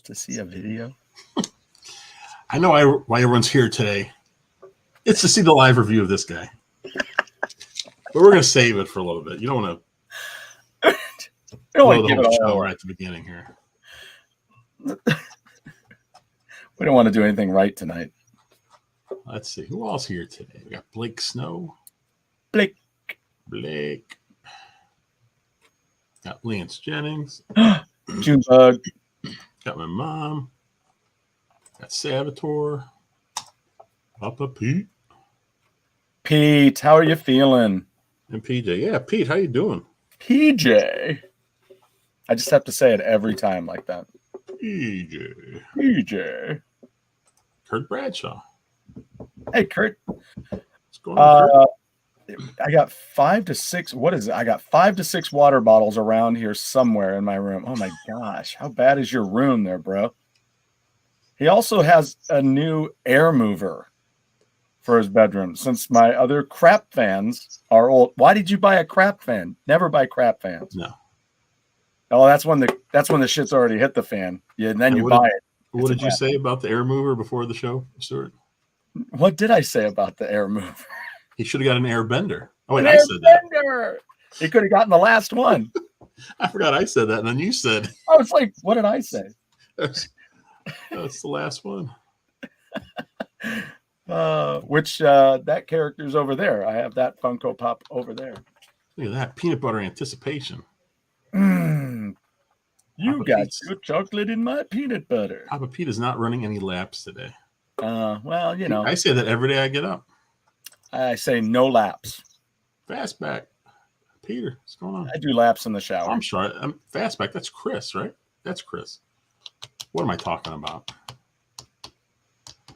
supposed to see a video? I know why everyone's here today. It's to see the live review of this guy. But we're going to save it for a little bit. You don't want to blow the whole show right at the beginning here. We don't want to do anything right tonight. Let's see. Who else here today? We got Blake Snow. Blake. Got Lance Jennings. Junebug. Got my mom. Got Salvatore. Papa Pete. Pete, how are you feeling? And PJ. Yeah, Pete, how you doing? PJ. I just have to say it every time like that. PJ. Kurt Bradshaw. Hey, Kurt. What's going on, Kurt? I got 5 to 6. What is it? I got 5 to 6 water bottles around here somewhere in my room. Oh my gosh. How bad is your room there, bro? He also has a new air mover for his bedroom since my other crap fans are old. Why did you buy a crap fan? Never buy crap fans. No. Oh, that's when the shit's already hit the fan. Yeah, and then you buy it. What did you say about the air mover before the show, Stuart? What did I say about the air mover? He should have got an air bender. Oh, wait, I said that. He could have gotten the last one. I forgot I said that, and then you said. I was like, what did I say? That's the last one. Which that character's over there. I have that Funko Pop over there. Look at that. Peanut butter anticipation. You Papa got Pete's. your chocolate in my peanut butter. Papa Pete is not running any laps today. Well, you know. I say that every day I get up. I say no laps. Fastback. Peter, what's going on? I do laps in the shower. I'm sorry. Fastback. That's Chris, right? That's Chris. What am I talking about?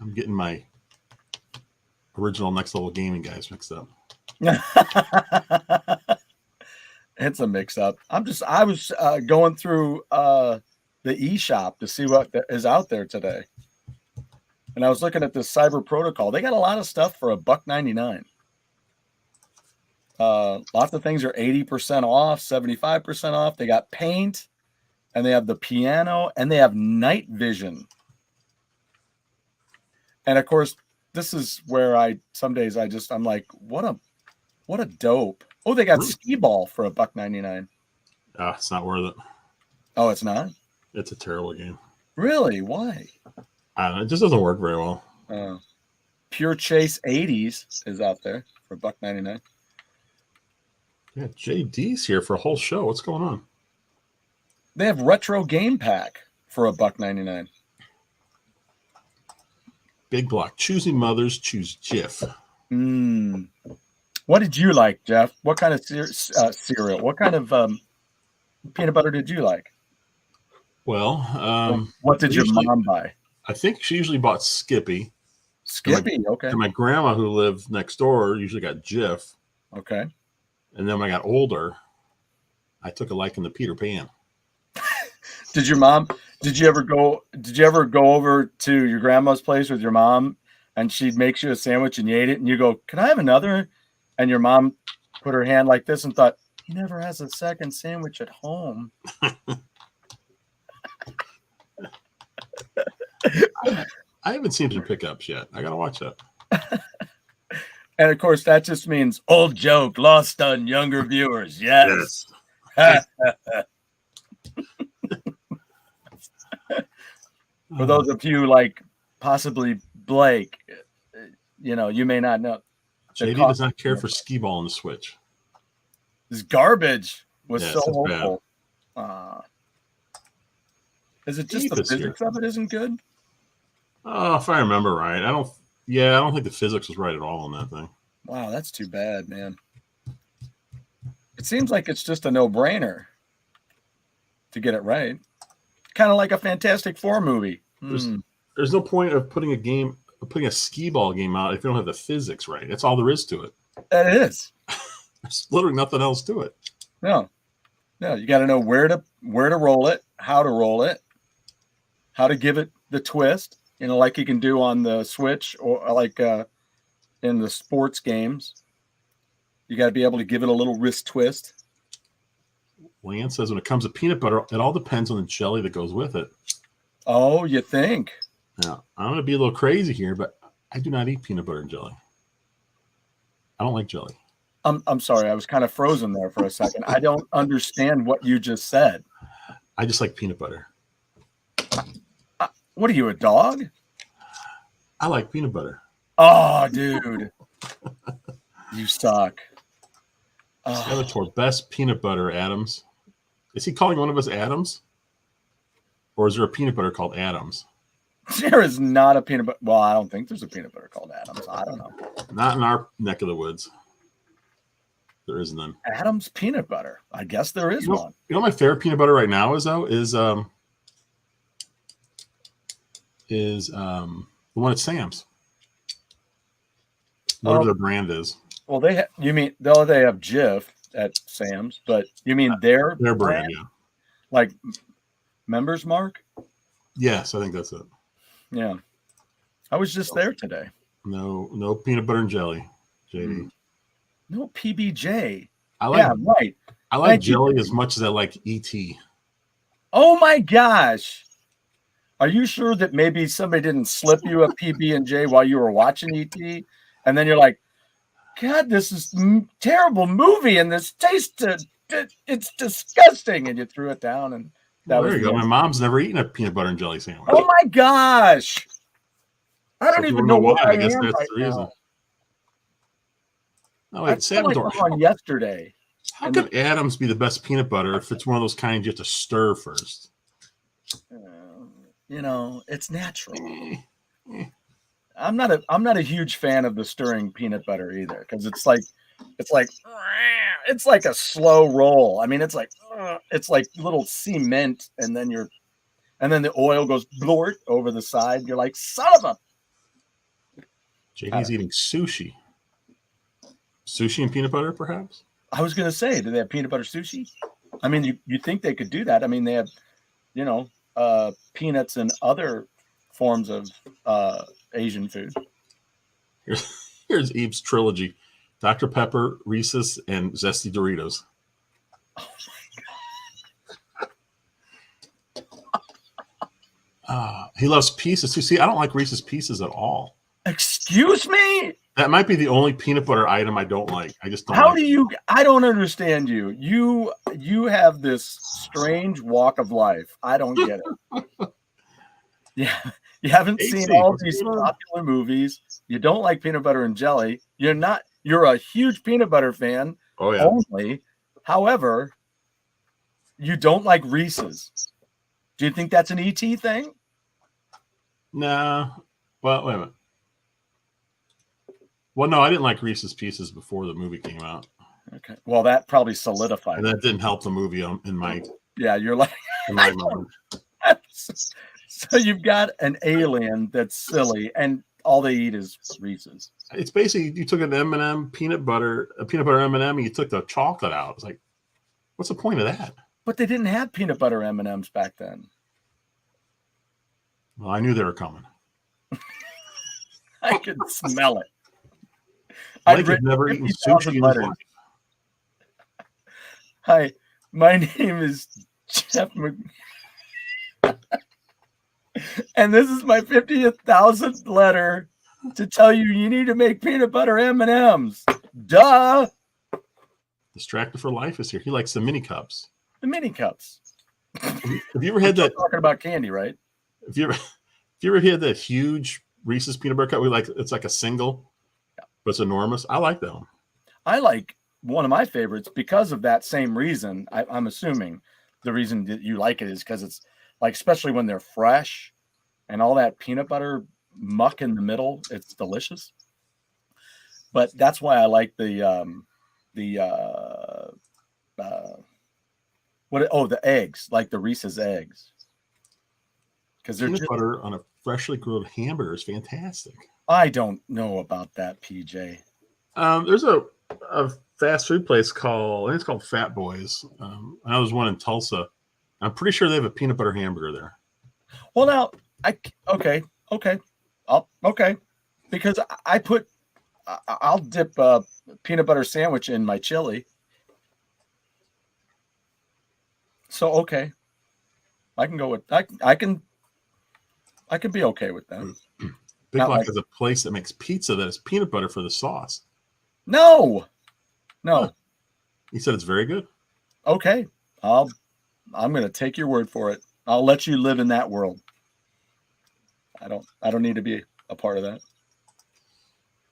I'm getting my original Next Level Gaming guys mixed up. It's a mix-up. I was going through the eShop to see what is out there today. And I was looking at this Cyber Protocol. They got a lot of stuff for $1.99. Lots of things are 80% off, 75% off. They got paint, and they have the piano, and they have night vision. And of course, this is where some days I'm like, what a dope. Oh, they got skee ball for $1.99. It's not worth it. Oh, it's not? It's a terrible game. Really? Why? I don't know. It just doesn't work very well. Pure Chase 80s is out there for $1.99. Yeah, JD's here for a whole show. What's going on? They have Retro Game Pack for $1.99. Big block. Choosing mothers, choose Jif. What did you like, Jeff? What kind of cereal? What kind of peanut butter did you like? Well, what did your mom buy? I think she usually bought Skippy. Skippy, okay. And my grandma, who lived next door, usually got Jif. Okay. And then when I got older, I took a liking to Peter Pan. Did you ever go over to your grandma's place with your mom and she'd make you a sandwich and you ate it and you go, "Can I have another?" And your mom put her hand like this and thought, "He never has a second sandwich at home." I haven't seen some pickups yet. I got to watch that. And of course, that just means old joke lost on younger viewers. Yes. For those of you like possibly Blake, you may not know. JD does not care for skee ball on the Switch. This garbage was so hopeful. Is it just the physics of it isn't good? Oh, if I remember right. I don't think the physics was right at all on that thing. Wow, that's too bad, man. It seems like it's just a no-brainer to get it right. Kind of like a Fantastic Four movie. There's no point of putting a skee ball game out if you don't have the physics right. That's all there is to it. That is. There's literally nothing else to it. No, you got to know where to roll it, how to roll it, how to give it the twist, like you can do on the Switch or like in the sports games. You got to be able to give it a little wrist twist. Lance says when it comes to peanut butter, it all depends on the jelly that goes with it. Oh, you think? Now, I'm going to be a little crazy here, but I do not eat peanut butter and jelly. I don't like jelly. I'm sorry. I was kind of frozen there for a second. I don't understand what you just said. I just like peanut butter. What are you, a dog? I like peanut butter. Oh, dude. You suck. Skeletor, best peanut butter, Adams. Is he calling one of us Adams? Or is there a peanut butter called Adams? There is not a peanut butter. Well, I don't think there's a peanut butter called Adams. I don't know. Not in our neck of the woods. There is none. Adams peanut butter. I guess there is one. You know what my favorite peanut butter right now is the one at Sam's. Whatever their brand is. Well, they have Jif at Sam's, but you mean their brand, yeah. Like Members Mark? Yes, I think that's it. Yeah. I was just there today. No peanut butter and jelly, JD. No PBJ. Right. I like jelly as much as I like ET. Oh my gosh. Are you sure that maybe somebody didn't slip you a PB&J while you were watching ET? And then you're like, God, this is terrible movie and this tasted, it's disgusting. And you threw it down. And there you go. My mom's never eaten a peanut butter and jelly sandwich. Oh my gosh. I don't even know why. I guess that's the reason. No, wait, on yesterday. How can Adams be the best peanut butter if it's one of those kinds you have to stir first? It's natural. I'm not a huge fan of the stirring peanut butter either, because it's like a slow roll. I mean, it's like little cement, and then the oil goes blort over the side. You're like, son of a. JD's eating sushi. Sushi and peanut butter, perhaps? I was going to say, do they have peanut butter sushi? I mean, you think they could do that. I mean, they have, peanuts and other forms of Asian food. Here's Eve's trilogy. Dr. Pepper, Reese's, and Zesty Doritos. Oh, my God. He loves Pieces, too. See, I don't like Reese's Pieces at all. Excuse me? That might be the only peanut butter item I don't like. I just don't. I don't understand you. You have this strange walk of life. I don't get it. Yeah, you haven't seen all these popular movies. You don't like peanut butter and jelly. You're a huge peanut butter fan. Oh yeah. Only. However, you don't like Reese's. Do you think that's an ET thing? Nah. Well, wait a minute. Well, no, I didn't like Reese's Pieces before the movie came out. Okay. Well, that probably solidified. And that didn't help the movie in my. Yeah, you're like. In my mind. So you've got an alien that's silly, and all they eat is Reese's. It's basically you took an M&M a peanut butter M&M, and you took the chocolate out. It's like, what's the point of that? But they didn't have peanut butter M&Ms back then. Well, I knew they were coming. I could smell it. Mike had never eaten sushi in his life. Hi, my name is Jeff and this is my 50,000th letter to tell you need to make peanut butter M&Ms. Duh. Distracted for Life is here. He likes the mini cups. The mini cups. Have you ever had that? Talking about candy, right? Have you ever had that huge Reese's peanut butter cup? It's like a single. But it's enormous. I like that one. I like one of my favorites because of that same reason. I'm assuming the reason that you like it is because it's like, especially when they're fresh and all that peanut butter muck in the middle, it's delicious. But that's why I like the eggs, like the Reese's eggs. Because they're peanut butter on a freshly grilled hamburger is fantastic. I don't know about that, PJ. There's a fast food place I think it's called Fat Boys. I know there's one in Tulsa. I'm pretty sure they have a peanut butter hamburger there. Well, now, okay. Because I'll dip a peanut butter sandwich in my chili. So, okay. I can go with, I can I could be okay with that. Big Not Lock like- is a place that makes pizza that has peanut butter for the sauce. No. Huh. He said it's very good. Okay. I'm going to take your word for it. I'll let you live in that world. I don't need to be a part of that.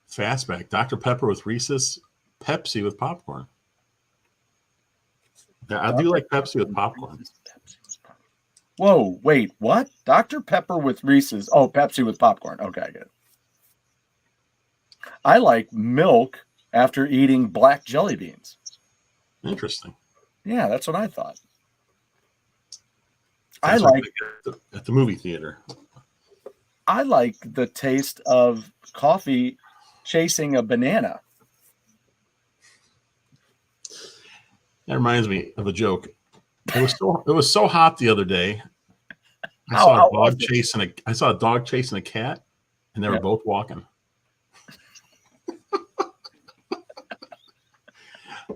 Fastback, Dr. Pepper with Reese's, Pepsi with popcorn. Yeah, I do like Pepsi with popcorn. Whoa, wait, what? Dr. Pepper with Reese's. Oh, Pepsi with popcorn. Okay, I get it. I like milk after eating black jelly beans. Interesting. Yeah, that's what I thought. That's I like at the movie theater. I like the taste of coffee chasing a banana. That reminds me of a joke. It was so hot the other day. I saw a dog chasing a cat, and they were both walking.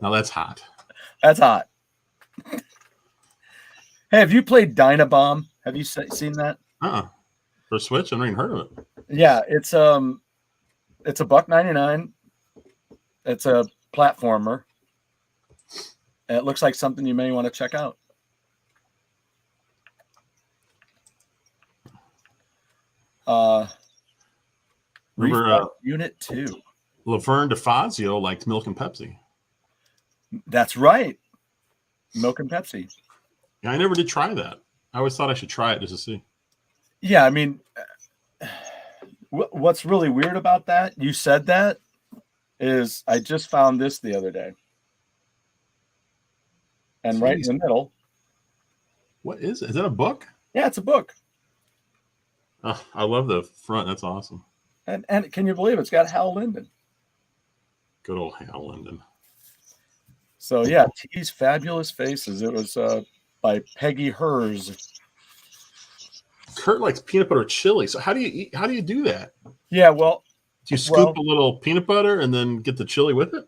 Now that's hot. That's hot. Hey, have you played Dynabomb? Have you seen that? For Switch, I've never even heard of it. Yeah, it's $1.99. It's a platformer. It looks like something you may want to check out. Remember Unit 2. Laverne DeFazio liked Milk and Pepsi. That's right. Milk and Pepsi. Yeah, I never did try that. I always thought I should try it just to see. Yeah, I mean, what's really weird about that, you said that, is I just found this the other day. And right in the middle. What is it? Is that a book? Yeah, it's a book. Oh, I love the front. That's awesome. And can you believe it's got Hal Linden? Good old Hal Linden. So yeah, T's Fabulous Faces. It was by Peggy Hers. Kurt likes peanut butter chili. So how do you do that? Yeah, well, do you scoop a little peanut butter and then get the chili with it?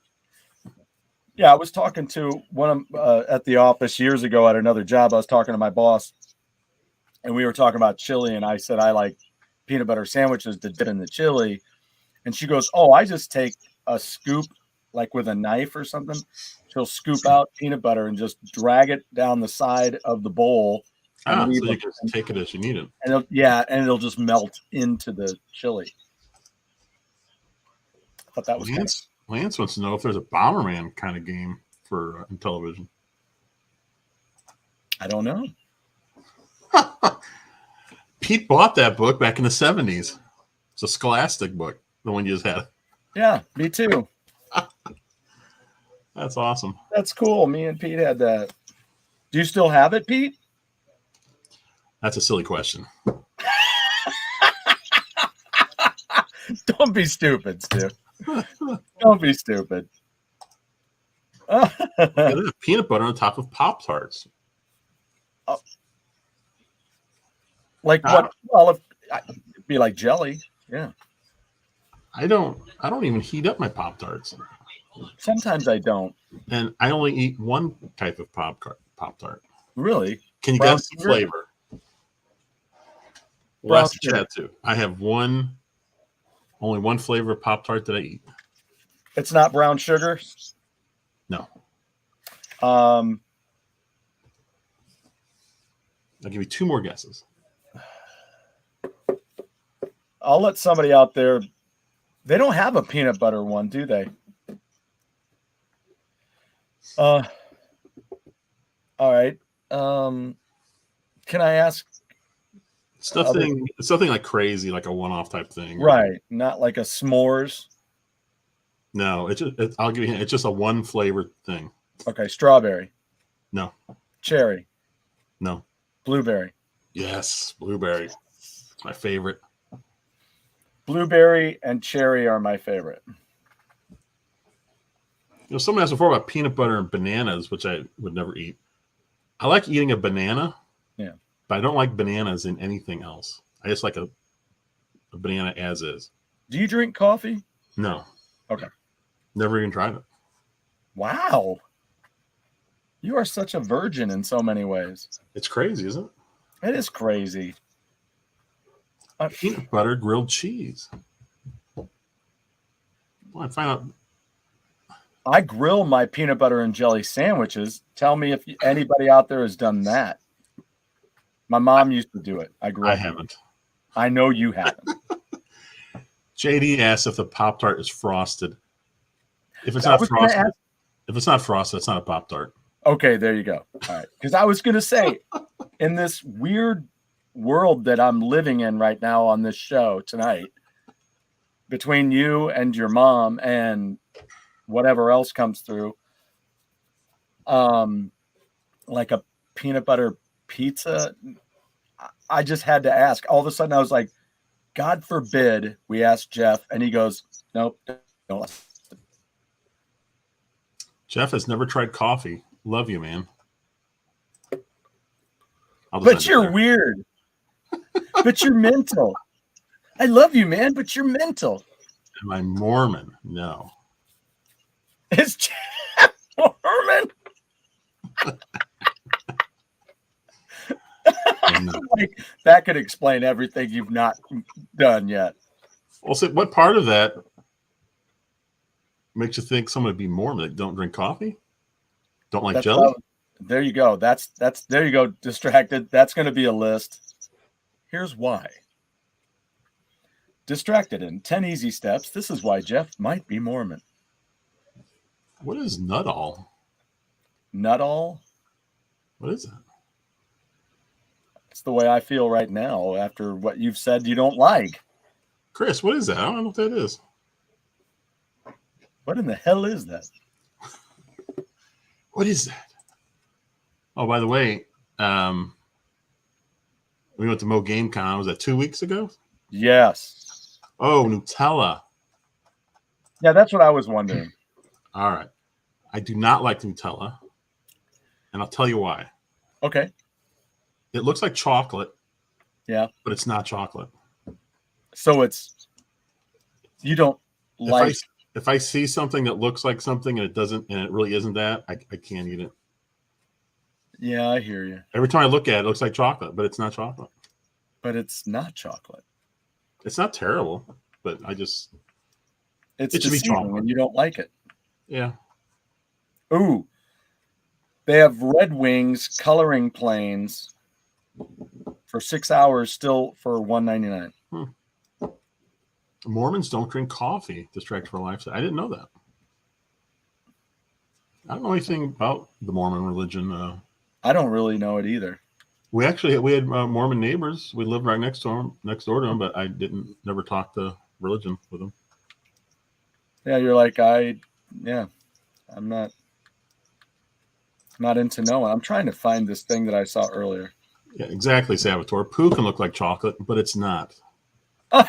Yeah, I was talking to one of at the office years ago at another job. I was talking to my boss, and we were talking about chili, and I said I like peanut butter sandwiches to dip in the chili, and she goes, "Oh, I just take a scoop, like with a knife or something. She'll scoop out peanut butter and just drag it down the side of the bowl." So you can take it as you need it. And it'll just melt into the chili. I thought that was Lance wants to know if there's a Bomberman kind of game for television. I don't know. Pete bought that book back in the 70s. It's a Scholastic book, the one you just had. Yeah, me too. That's awesome. That's cool. Me and Pete had that. Do you still have it, Pete? That's a silly question. Don't be stupid, Stu. Don't be stupid. Peanut butter on top of Pop-Tarts. Like what? Well, it'd be like jelly. Yeah. I don't even heat up my Pop-Tarts. Sometimes I don't. And I only eat one type of Pop-Tart. Really? Can you guess the flavor? Well, that's the chat too. I have only one flavor of Pop-Tart that I eat. It's not brown sugar? No. I'll give you two more guesses. I'll let somebody out there. They don't have a peanut butter one, do they? All right. Can I ask? It's nothing like crazy, like a one-off type thing. Right. Not like a s'mores. No, I'll give you. It's just a one flavored thing. Okay, strawberry. No. Cherry. No. Blueberry. Yes, blueberry. It's my favorite. Blueberry and cherry are my favorite. Someone asked before about peanut butter and bananas, which I would never eat. I like eating a banana. Yeah. But I don't like bananas in anything else. I just like a banana as is. Do you drink coffee? No. Okay. Never even tried it. Wow. You are such a virgin in so many ways. It's crazy, isn't it? It is crazy. Peanut butter grilled cheese. Well, I find out. I grill my peanut butter and jelly sandwiches. Tell me if anybody out there has done that. My mom used to do it. I haven't. I know you haven't. JD asks if the Pop-Tart is frosted. If it's not frosted, it's not a Pop-Tart. Okay, there you go. All right. Because I was going to say, in this weird world that I'm living in right now on this show tonight, between you and your mom and whatever else comes through, like a peanut butter pizza, I just had to ask. All of a sudden, I was like, God forbid we ask Jeff, and he goes, nope, don't. Jeff has never tried coffee. Love you, man. But you're weird. But you're mental. I love you, man, but you're mental. Am I Mormon? No. Is Jeff Mormon? Like, that could explain everything you've not done yet. Well, so what part of that makes you think someone would be Mormon that don't drink coffee? Don't like jelly? There you go. That's there you go. Distracted. That's going to be a list. Here's why. Distracted in 10 easy steps. This is why Jeff might be Mormon. What is Nutall? Nutall? What is that? It's the way I feel right now after what you've said you don't like. Chris, what is that? I don't know what that is. What in the hell is that? What is that? Oh, by the way, we went to Mo Game Con. Was that 2 weeks ago? Yes. Oh, Nutella. Yeah, that's what I was wondering. All right. I do not like Nutella, and I'll tell you why. Okay. It looks like chocolate. Yeah. But it's not chocolate. So you don't like. If I see something that looks like something and it really isn't that, I can't eat it. Yeah, I hear you. Every time I look at it, it looks like chocolate, but it's not chocolate. But it's not chocolate. It's not terrible, but it should be chocolate. And you don't like it. Yeah. Ooh. They have Red Wings coloring planes for 6 hours still for $1.99. Mormons don't drink coffee. Distract for life. I didn't know that. I don't know anything about the Mormon religion. I don't really know it either. We had Mormon neighbors. We lived right next door to them, but I never talked to religion with them. Yeah, you're like I'm not into knowing. I'm trying to find this thing that I saw earlier. Yeah, exactly, Salvatore. Poo can look like chocolate, but it's not. I'm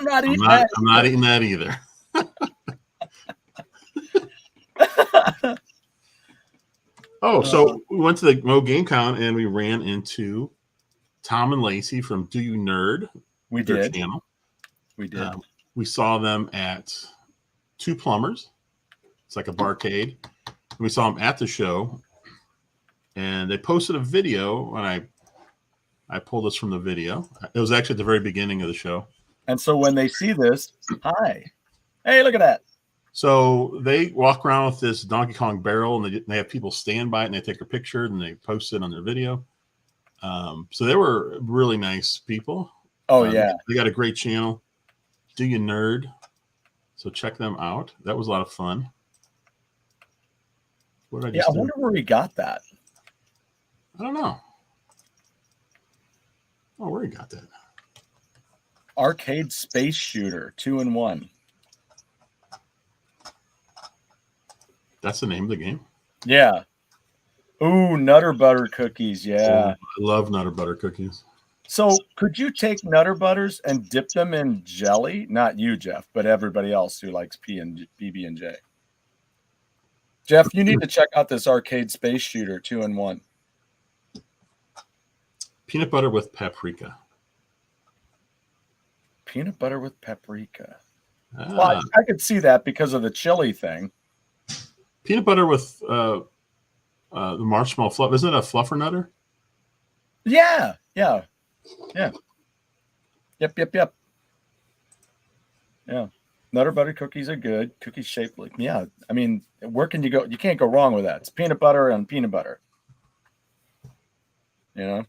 not eating that either. So we went to the Mo Game Con and we ran into Tom and Lacey from Do You Nerd? We did. Channel. We did. We saw them at Two Plumbers. It's like a barcade. And we saw them at the show. And they posted a video, and I pulled this from the video. It was actually at the very beginning of the show. And so when they see this, hi. Hey, look at that. So they walk around with this Donkey Kong barrel, and they have people stand by it, and they take a picture, and they post it on their video. So they were really nice people. Oh, yeah. They got a great channel, Do You Nerd? So check them out. That was a lot of fun. What did I just do? I wonder where we got that. I don't know. Oh, where you got that? Arcade Space Shooter 2-in-1. That's the name of the game? Yeah. Ooh, Nutter Butter cookies. Yeah. Oh, I love Nutter Butter cookies. So could you take Nutter Butters and dip them in jelly? Not you, Jeff, but everybody else who likes PB&J. Jeff, you need to check out this Arcade Space Shooter 2-in-1. Peanut butter with paprika. Peanut butter with paprika. Well, I could see that because of the chili thing. Peanut butter with the marshmallow fluff. Isn't it a fluffernutter? Yeah. Yep. Yeah. Nutter butter cookies are good. Cookies shaped like, yeah. I mean, where can you go? You can't go wrong with that. It's peanut butter and peanut butter. You know?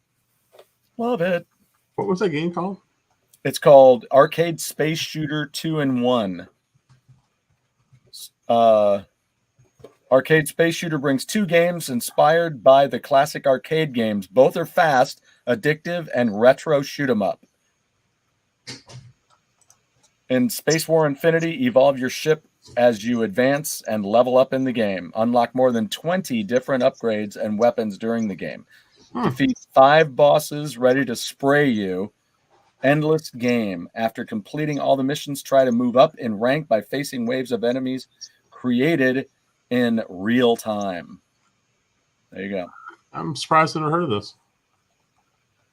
Love it. What was that game called? It's called Arcade Space Shooter 2-in-1. Arcade Space Shooter brings 2 games inspired by the classic arcade games. Both are fast, addictive, and retro shoot 'em up. In Space War Infinity, evolve your ship as you advance and level up in the game. Unlock more than 20 different upgrades and weapons during the game. Defeat 5 bosses ready to spray you. Endless game. After completing all the missions, try to move up in rank by facing waves of enemies created in real time. There you go. I'm surprised I never heard of this.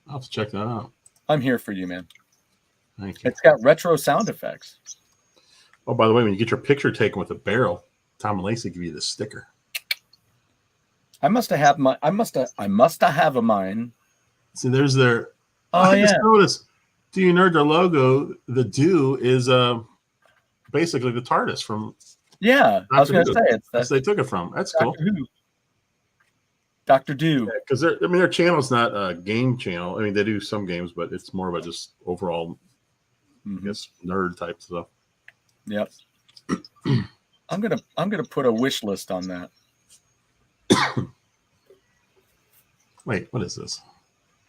I'll have to check that out. I'm here for you, man. Thank you. It's got retro sound effects. Oh, by the way, when you get your picture taken with a barrel, Tom and Lacey give you the sticker. I must have a mine. See, there's their. Oh, I yeah. just noticed. Do you nerd their logo? The do is basically the TARDIS from. Yeah, I was going to say it's that's they took it from. That's Dr. cool. Who. Dr. Do. Because their channel's not a game channel. I mean, they do some games, but it's more about just overall, I guess, nerd type stuff. Yep. I'm gonna put a wish list on that. Wait, what is this?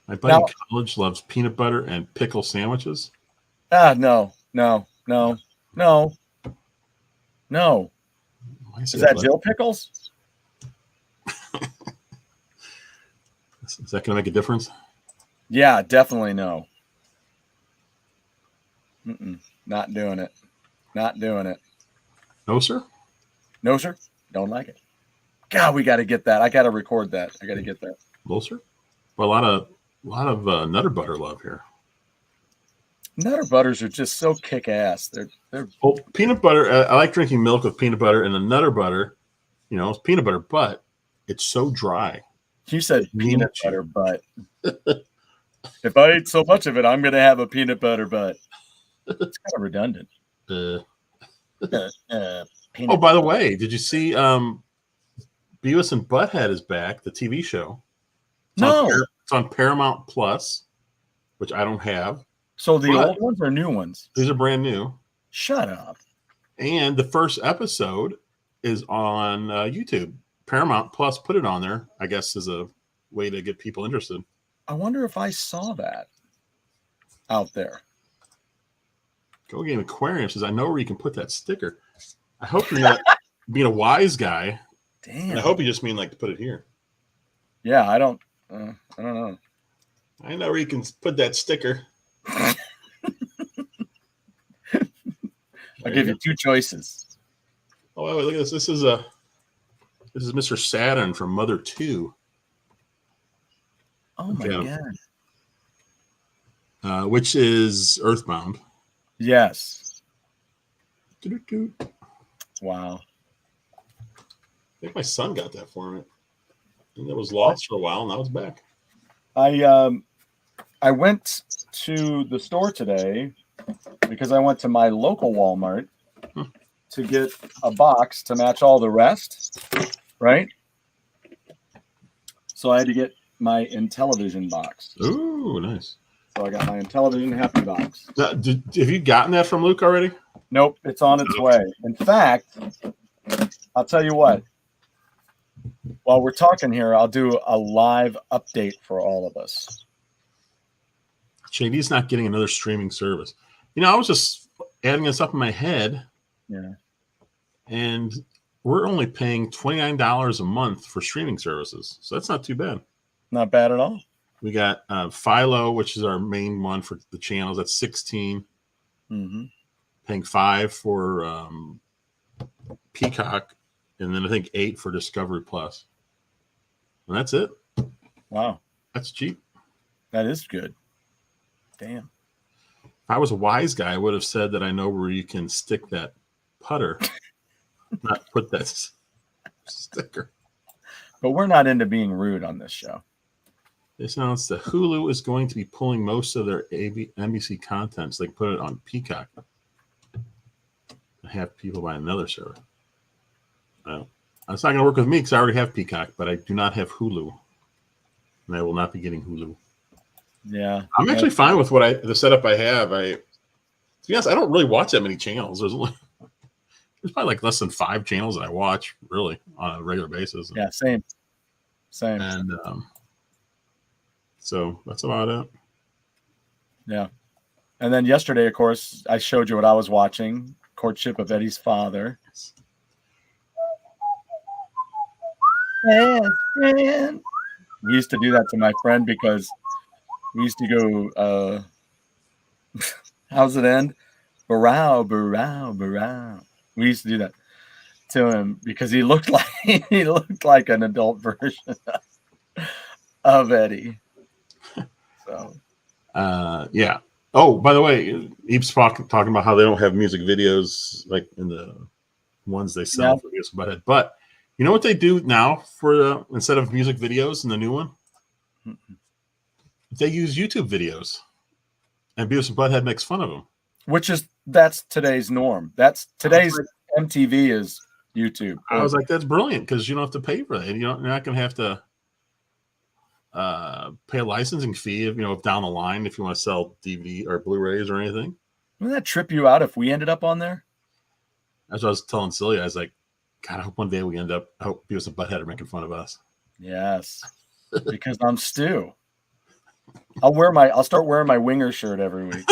My buddy in college loves peanut butter and pickle sandwiches. No. Is that Jill Pickles? Is that going to make a difference? Yeah, definitely no. Not doing it. No, sir? No, sir. Don't like it. God, we got to get that. I got to record that. I got to get that. No, sir? Well, a lot of Nutter Butter love here. Nutter Butters are just so kick-ass. They're well, peanut butter. I like drinking milk with peanut butter, and the Nutter Butter, it's peanut butter, but it's so dry. You said peanut butter butt. If I eat so much of it, I'm going to have a peanut butter butt. It's kind of redundant. Oh, by the way, did you see Beavis and Butthead is back, the TV show? It's on Paramount Plus, which I don't have. So the old ones or new ones? These are brand new. Shut up. And the first episode is on YouTube. Paramount Plus put it on there, I guess, as a way to get people interested. I wonder if I saw that out there. GoGameAquarium says, I know where you can put that sticker. I hope you're not being a wise guy. Damn. And I hope you just mean like to put it here. Yeah, I don't know. I know where you can put that sticker. I'll give you 2 choices. Oh, wait, look at this. This is Mr. Saturn from Mother 2. Oh my God. Which is Earthbound. Yes. Wow. I think my son got that for me. And it was lost for a while, now it's back. I went to the store today because I went to my local Walmart to get a box to match all the rest, right? So I had to get my Intellivision box. Ooh, nice. So I got my Intellivision Happy Box. Now, have you gotten that from Luke already? Nope, it's on its way. In fact, I'll tell you what. While we're talking here, I'll do a live update for all of us. Shady's not getting another streaming service. I was just adding this up in my head. Yeah. And we're only paying $29 a month for streaming services. So that's not too bad. Not bad at all. We got Philo, which is our main one for the channels. That's $16. Paying $5 for Peacock, and then I think $8 for Discovery Plus. And that's it. Wow. That's cheap. That is good. Damn. If I was a wise guy, I would have said that I know where you can stick that putter, not put that sticker. But we're not into being rude on this show. They announced that Hulu is going to be pulling most of their NBC content, so they can put it on Peacock and have people buy another server. Well, it's not going to work with me because I already have Peacock, but I do not have Hulu, and I will not be getting Hulu. Yeah, I'm actually fine with the setup I have. To be honest, I don't really watch that many channels. There's probably like less than 5 channels that I watch really on a regular basis. Yeah, same. And so that's about it. Yeah. And then yesterday, of course, I showed you what I was watching, Courtship of Eddie's Father. We used to do that to my friend because we used to go, how's it end? Barrow, barrow, barrow. We used to do that to him because he looked like an adult version of Eddie. So yeah. Oh, by the way, Eve's talking about how they don't have music videos like in the ones they sell for Beavis and Butthead. But you know what they do now for instead of music videos in the new one? They use YouTube videos, and Beavis and Butthead makes fun of them. That's today's norm. That's today's MTV is YouTube. I was like, that's brilliant because you don't have to pay for that. You're not going to have to pay a licensing fee if down the line if you want to sell DVD or Blu-rays or anything. Wouldn't that trip you out if we ended up on there? That's what I was telling Celia. I was like, God, I hope one day we end up. I hope Beavis and Butthead are making fun of us. Yes, because I'm Stu. I'll start wearing my winger shirt every week.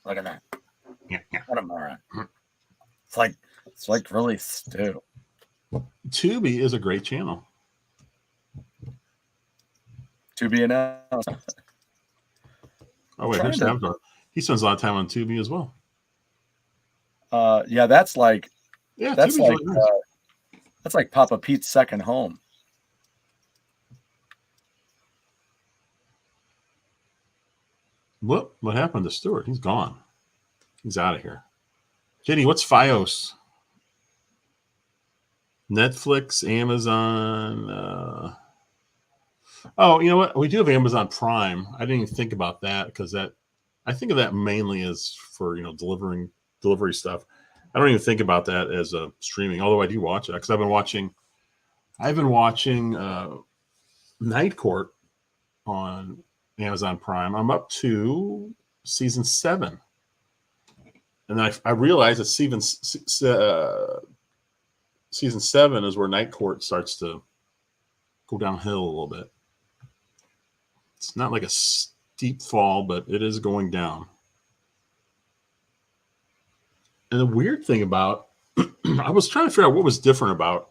Look at that. What a moron. It's like really Stu. Tubi is a great channel. Tubi announced. Oh wait, here's Avatar. He spends a lot of time on Tubi as well. Yeah, that's like that's like really nice. That's like Papa Pete's second home. What happened to Stuart? He's gone. He's out of here. Jenny, what's FiOS? Netflix, Amazon. Oh, you know what? We do have Amazon Prime. I didn't even think about that because I think of that mainly as for delivery stuff. I don't even think about that as a streaming. Although I do watch it because I've been watching Night Court on Amazon Prime. I'm up to season 7, and then I realized that season 7 is where Night Court starts to go downhill a little bit. It's not like a steep fall, but it is going down. And the weird thing about, I was trying to figure out what was different about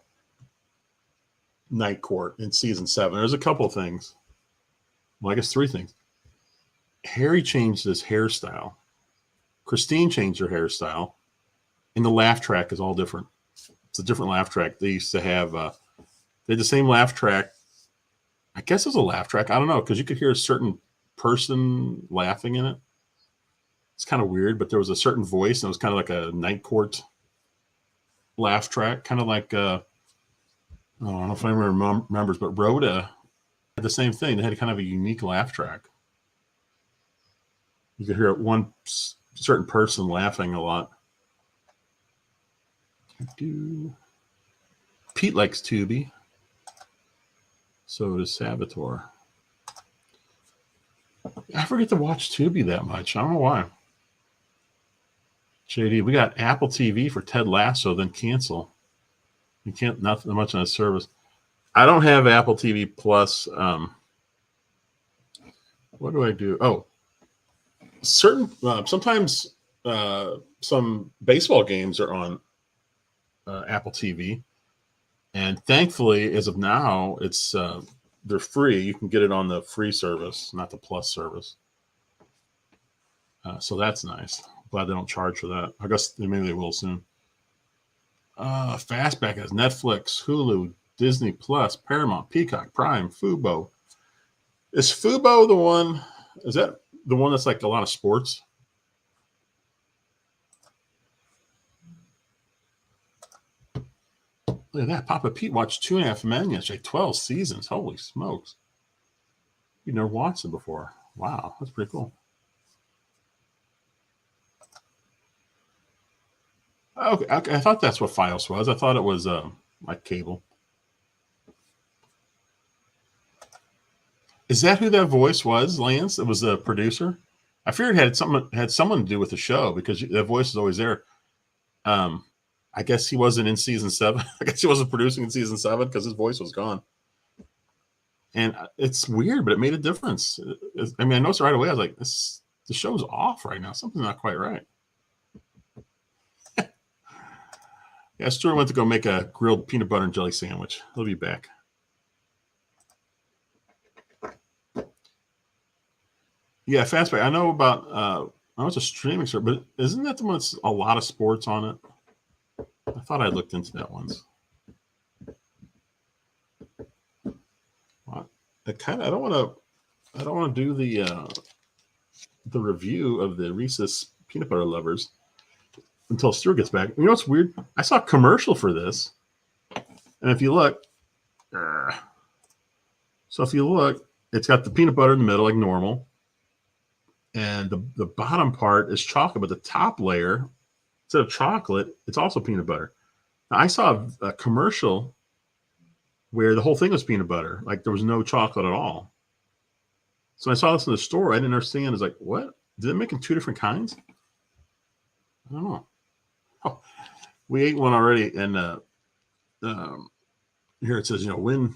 Night Court in season 7. There's a couple of things. Well, I guess 3 things. Harry changed his hairstyle. Christine changed her hairstyle. And the laugh track is all different. It's a different laugh track. They used to have, they had the same laugh track. I guess it was a laugh track. I don't know, because you could hear a certain person laughing in it. It's kind of weird, but there was a certain voice, and it was kind of like a Night Court laugh track, kind of like, I don't know if anyone remembers, but Rhoda had the same thing. They had kind of a unique laugh track. You could hear one certain person laughing a lot. Pete likes Tubi. So does Saboteur. I forget to watch Tubi that much. I don't know why. JD, we got Apple TV for Ted Lasso, then cancel. You can't, not much on a service. I don't have Apple TV Plus. What do I do? Oh, sometimes some baseball games are on Apple TV, and thankfully, as of now, it's they're free. You can get it on the free service, not the Plus service. So that's nice. Glad they don't charge for that. I guess maybe they will soon. Fastback has Netflix, Hulu, Disney Plus, Paramount, Peacock, Prime, Fubo. Is Fubo the one? Is that the one that's like a lot of sports? Look at that. Papa Pete watched 2.5 Men yesterday. 12 seasons. Holy smokes. You've never watched it before. Wow, that's pretty cool. Okay, I thought that's what Fios was. I thought it was like cable. Is that who that voice was, Lance? It was the producer. I figured it had someone to do with the show because that voice is always there. I guess he wasn't in season 7. I guess he wasn't producing in season 7 because his voice was gone. And it's weird, but it made a difference. I mean, I noticed right away. I was like, the show's off right now. Something's not quite right. Yeah, Stuart went to go make a grilled peanut butter and jelly sandwich. He'll be back. Yeah, Fastback. I know about. I know it's a streaming service, but isn't that the one that's a lot of sports on it? I thought I looked into that once. Well, I don't want to do the review of the Reese's peanut butter lovers until Stuart gets back. You know what's weird? I saw a commercial for this, and if you look, it's got the peanut butter in the middle like normal. And the bottom part is chocolate, but the top layer, instead of chocolate, it's also peanut butter. Now, I saw a commercial where the whole thing was peanut butter. Like there was no chocolate at all. So I saw this in the store. I didn't understand. It's like, what? Did it make them 2 different kinds? I don't know. Oh, we ate one already. And here it says, win.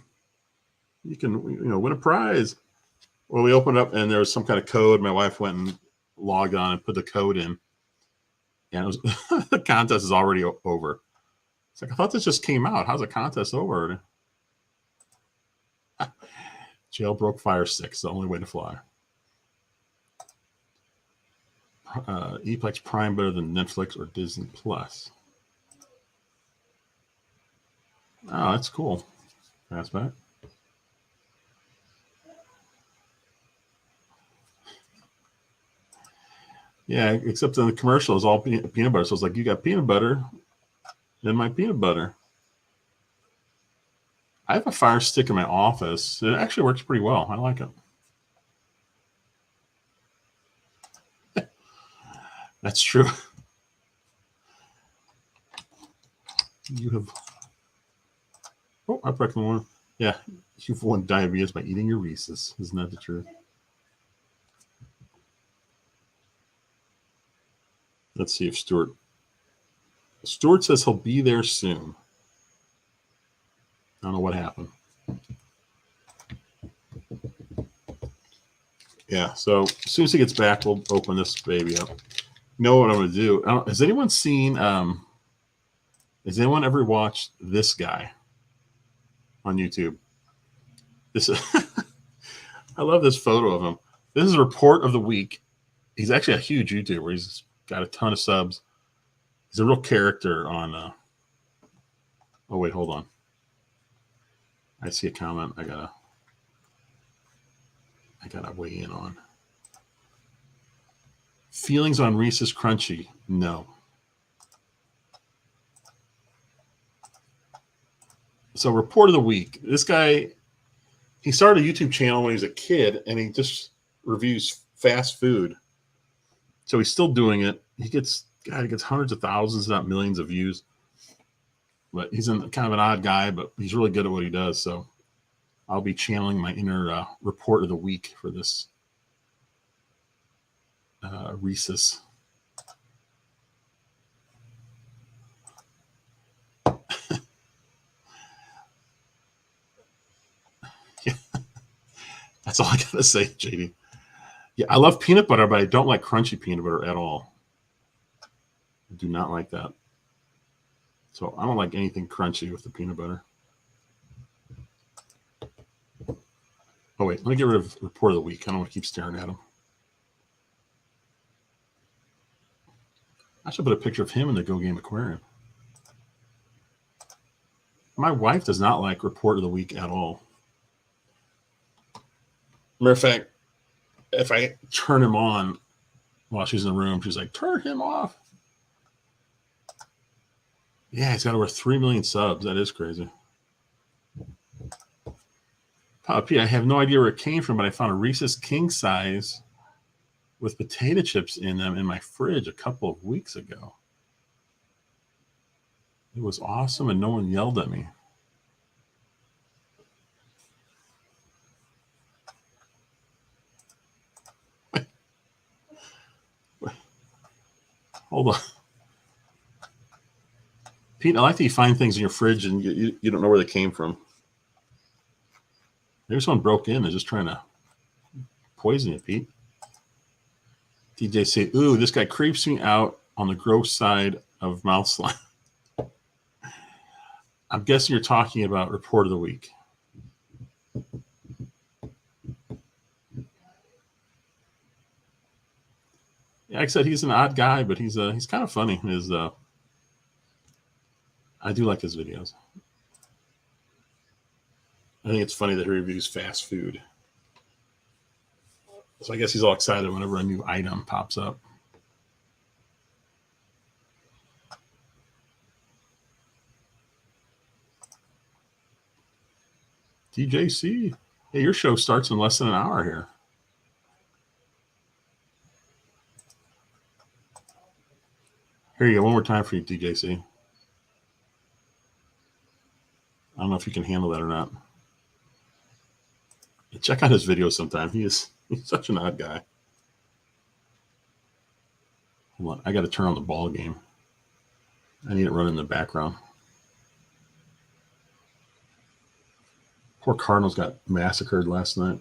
You can, win a prize. Well, we opened up and there was some kind of code. My wife went and logged on and put the code in. And it was the contest is already over. It's like, I thought this just came out. How's the contest over? Jailbroke Fire Stick's the only way to fly. Eplex Prime better than Netflix or Disney Plus. Oh, that's cool. Pass back. Yeah, except in the commercial is all peanut butter. So it's like, you got peanut butter, then my peanut butter. I have a Fire Stick in my office. It actually works pretty well. I like it. That's true. You have... Oh, I reckon one. Yeah, you've won diabetes by eating your Reeses. Isn't that the truth? Let's see if Stuart says he'll be there soon. I don't know what happened. Yeah, so as soon as he gets back, we'll open this baby up. You know what I'm going to do? Has anyone seen, has anyone ever watched this guy on YouTube? This I love this photo of him. This is a report of the week. He's actually a huge YouTuber. He's got a ton of subs. He's a real character on. Oh wait, hold on. I see a comment. I gotta weigh in on. Feelings on Reese's Crunchy? No. So report of the week. This guy, he started a YouTube channel when he was a kid, and he just reviews fast food. So he's still doing it. He gets hundreds of thousands, not millions of views. But he's kind of an odd guy, but he's really good at what he does. So I'll be channeling my inner report of the week for this Reese's. Yeah. That's all I gotta say, JD. Yeah, I love peanut butter, but I don't like crunchy peanut butter at all. I do not like that. So I don't like anything crunchy with the peanut butter. Oh, wait. Let me get rid of report of the week. I don't want to keep staring at him. I should put a picture of him in the Go Game Aquarium. My wife does not like report of the week at all. Matter of fact, if I turn him on while she's in the room, she's like, turn him off. Yeah, he's got over 3 million subs. That is crazy. Pete, I have no idea where it came from, but I found a Reese's king size with potato chips in them in my fridge a couple of weeks ago. It was awesome, and no one yelled at me. Hold on. Pete, I like that you find things in your fridge and you don't know where they came from. Maybe someone broke in and just trying to poison you, Pete. DJC, ooh, this guy creeps me out on the gross side of mouth slime. I'm guessing you're talking about Report of the Week. Yeah, like I said, he's an odd guy, but he's kind of funny. I do like his videos. I think it's funny that he reviews fast food. So I guess he's all excited whenever a new item pops up. DJC, hey, your show starts in less than an hour here. Here you go, one more time for you, DJC. I don't know if you can handle that or not. Check out his videos sometime. He's such an odd guy. Hold on, I got to turn on the ball game. I need it running in the background. Poor Cardinals got massacred last night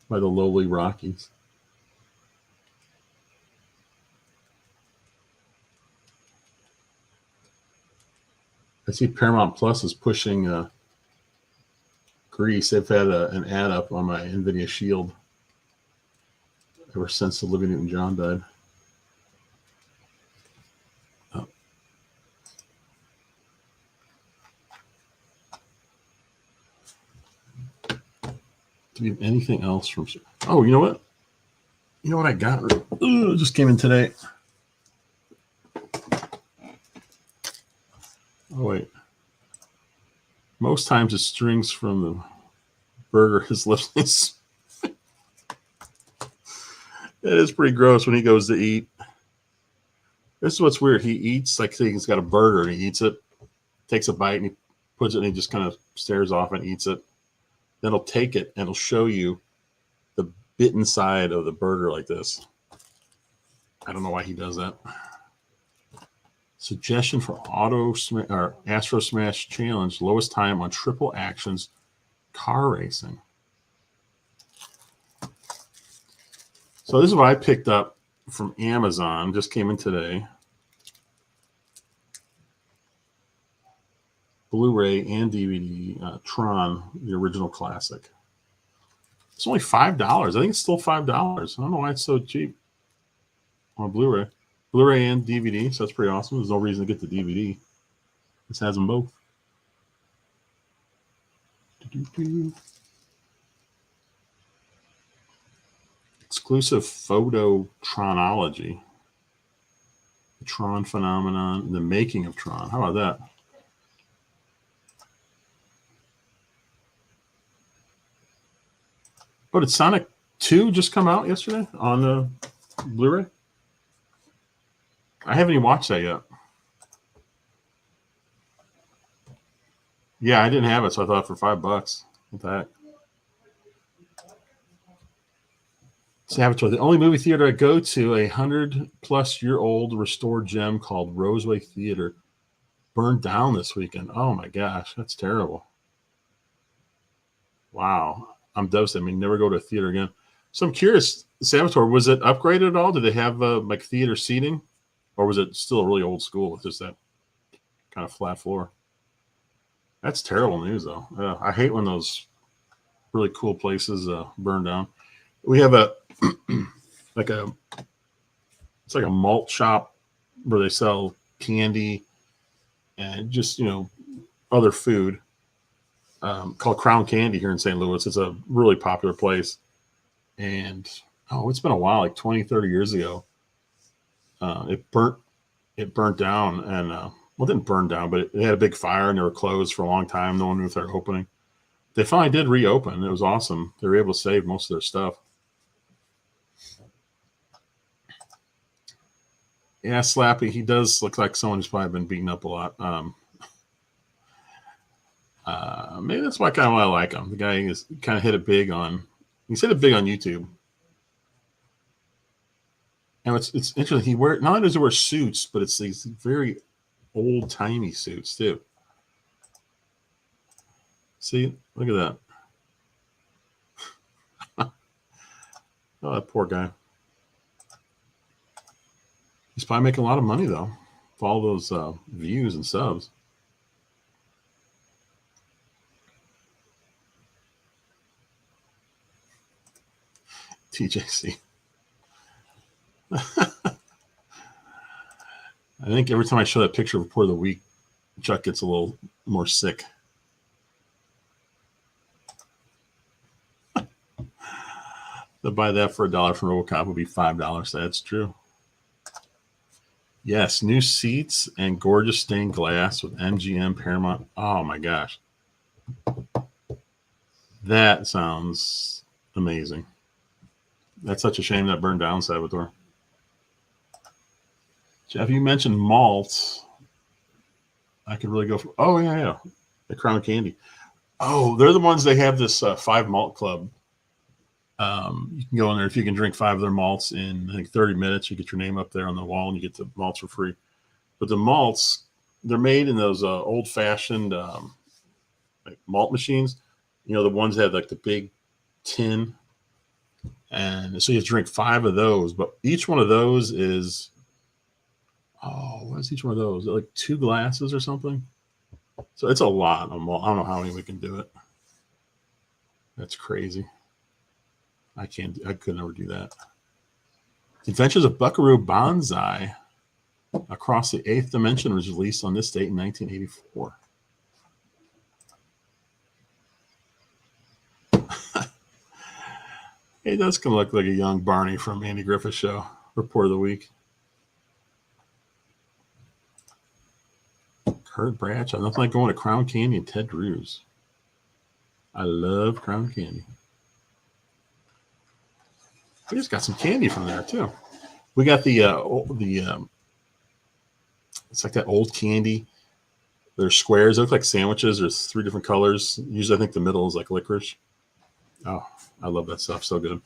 by the lowly Rockies. I see Paramount Plus is pushing Grease. They've had an ad up on my NVIDIA Shield ever since Olivia Newton-John died. Oh. Do we have anything else from... Oh, you know what? You know what I got? Ooh, it just came in today. Oh, wait. Most times it strings from the burger his lips. It is pretty gross when he goes to eat. This is what's weird. He eats, like say he's got a burger and he eats it, takes a bite and he puts it and he just kind of stares off and eats it. Then he'll take it and he'll show you the bitten side of the burger like this. I don't know why he does that. Suggestion for Astro Smash Challenge, lowest time on triple actions car racing. So this is what I picked up from Amazon, just came in today. Blu-ray and DVD, Tron, the original classic. It's only $5. I think it's still $5. I don't know why it's so cheap on Blu-ray. Blu-ray and DVD, so that's pretty awesome. There's no reason to get the DVD. This has them both. Exclusive photo Tronology. The Tron phenomenon, the making of Tron. How about that? Oh, did Sonic 2 just come out yesterday on the Blu-ray? I haven't even watched that yet. Yeah, I didn't have it, so I thought for $5. What the heck? Saboteur, the only movie theater I go to, a 100-plus-year-old restored gem called Roseway Theater, burned down this weekend. Oh my gosh, that's terrible. Wow, I'm devastated. I mean, never go to a theater again. So I'm curious, Saboteur, was it upgraded at all? Did they have like theater seating? Or was it still really old school with just that kind of flat floor? That's terrible news, though. I hate when those really cool places burn down. We have it's like a malt shop where they sell candy and just, other food called Crown Candy here in St. Louis. It's a really popular place. And, it's been a while, like 20, 30 years ago. It burnt down, and Well, it didn't burn down, but it had a big fire and they were closed for a long time. No one knew if they were opening. They finally did reopen. It was awesome. They were able to save most of their stuff. Yeah, Slappy, he does look like someone who's probably been beaten up a lot. Maybe that's why I like him. The guy is kind of hit it big on. He's hit it big on YouTube. And it's interesting. He not only does he wear suits, but it's these very old timey suits too. See, look at that. Oh, that poor guy. He's probably making a lot of money though, for all those views and subs. DJC. I think every time I show that picture of Report of the Week, Chuck gets a little more sick. To buy that for $1 from RoboCop would be $5. That's true. Yes, new seats and gorgeous stained glass with MGM Paramount. Oh my gosh. That sounds amazing. That's such a shame that burned down, Salvatore. Jeff, you mentioned malts. I could really go for. Oh yeah, the Crown Candy. Oh, they're the ones they have this 5 malt club. You can go in there if you can drink 5 of their malts in I think 30 minutes. You get your name up there on the wall and you get the malts for free. But the malts, they're made in those old-fashioned like malt machines. You know, the ones that have like the big tin. And so you have to drink 5 of those, but each one of those is, what is each one of those? Is it like 2 glasses or something? So it's a lot of malt. I don't know how many we can do it. That's crazy. I could never do that. Adventures of Buckaroo Banzai Across the Eighth Dimension was released on this date in 1984. He does kind of look like a young Barney from Andy Griffith's show. Report of the Week. Kurt Bradshaw. Nothing like going to Crown Candy and Ted Drew's. I love Crown Candy. We just got some candy from there too. We got the it's like that old candy. They're squares. They look like sandwiches. There's 3 different colors. Usually I think the middle is like licorice. Oh, I love that stuff. So good.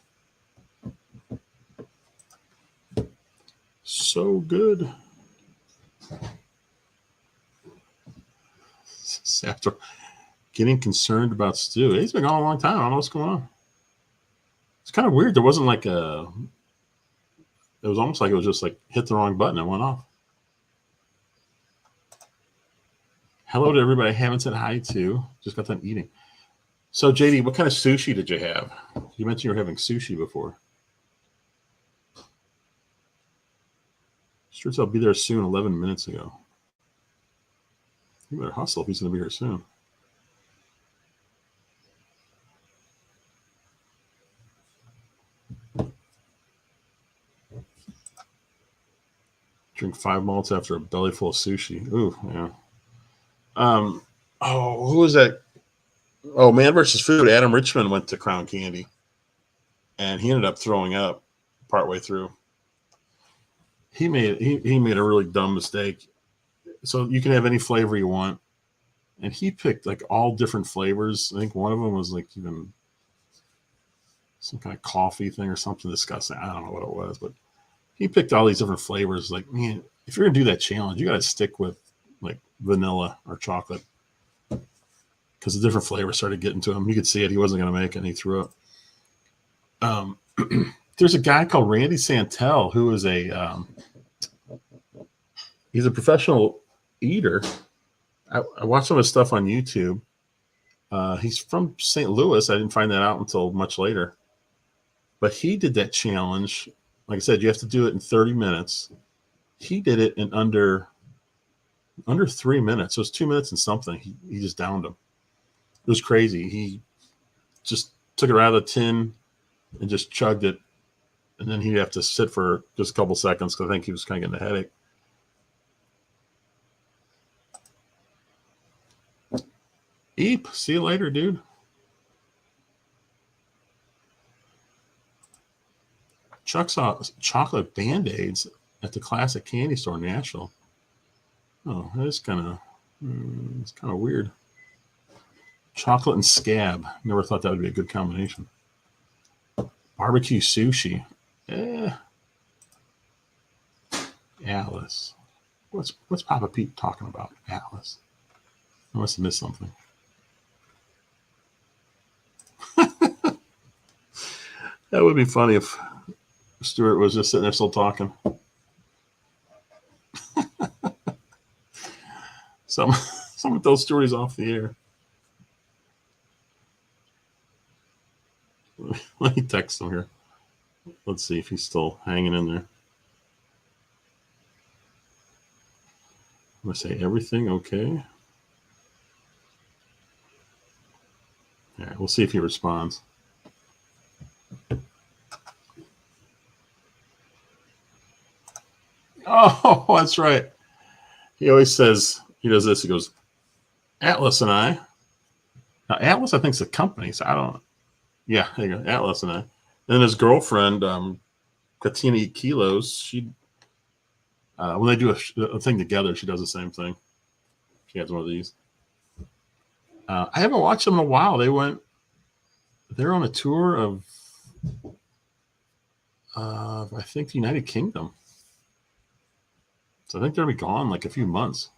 So good. After getting concerned about Stu. He's been gone a long time. I don't know what's going on. It's kind of weird. There wasn't like it was almost like it was just like hit the wrong button and went off. Hello to everybody I haven't said hi to. Just got done eating. So, JD, what kind of sushi did you have? You mentioned you were having sushi before. Sure, I'll be there soon. 11 minutes ago. You better hustle if he's going to be here soon. Drink 5 malts after a belly full of sushi. Ooh, yeah. Who was that? Oh, Man vs. Food. Adam Richmond went to Crown Candy, and he ended up throwing up partway through. He made a really dumb mistake. So you can have any flavor you want, and he picked like all different flavors. I think one of them was like even some kind of coffee thing or something disgusting. I don't know what it was, but he picked all these different flavors. Like, man, if you're gonna do that challenge, you got to stick with like vanilla or chocolate, because the different flavors started getting to him. You could see it. He wasn't going to make it, and he threw up. There's a guy called Randy Santel who is he's a professional eater. I watched some of his stuff on YouTube. He's from St. Louis. I didn't find that out until much later. But he did that challenge. Like I said, you have to do it in 30 minutes. He did it in under 3 minutes. So it's 2 minutes and something. He just downed him. It was crazy. He just took it out of the tin and just chugged it. And then he'd have to sit for just a couple seconds because I think he was kind of getting a headache. Eep, see you later, dude. Chuck saw chocolate Band-Aids at the classic candy store in Nashville. Oh, that's kind of it's kind of weird. Chocolate and scab. Never thought that would be a good combination. Barbecue sushi. Alice. What's Papa Pete talking about? Alice. I must have missed something. That would be funny if Stuart was just sitting there still talking. Someone tell stories off the air. Let me text him here. Let's see if he's still hanging in there. I'm going to say everything okay. All right, we'll see if he responds. Oh, that's right. He always says, he does this. He goes, Atlas and I. Now, Atlas, I think, is a company, so I don't. Yeah, there you go. Atlas and I. And then his girlfriend, Katina Eat Kilos, she, when they do a thing together, she does the same thing. She has one of these. I haven't watched them in a while. They're on a tour of, I think, the United Kingdom. So I think they'll be gone like a few months.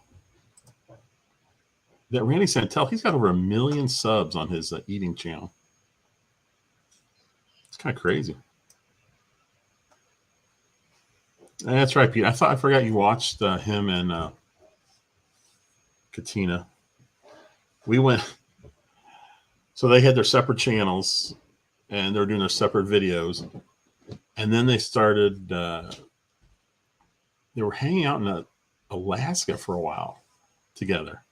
That Randy Santel, he's got over 1 million subs on his eating channel. It's kind of crazy. That's right, Pete. I forgot you watched him and Katina. We went. So they had their separate channels, and they're doing their separate videos. And then they started. They were hanging out in Alaska for a while together.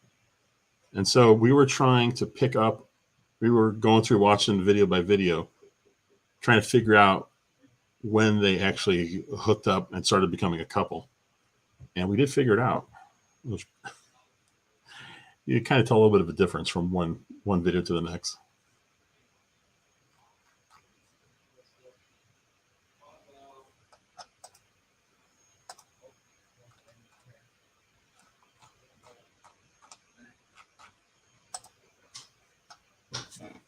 And so we were trying to pick up, we were going through watching video by video, trying to figure out when they actually hooked up and started becoming a couple. And we did figure it out. You kind of tell a little bit of a difference from one video to the next.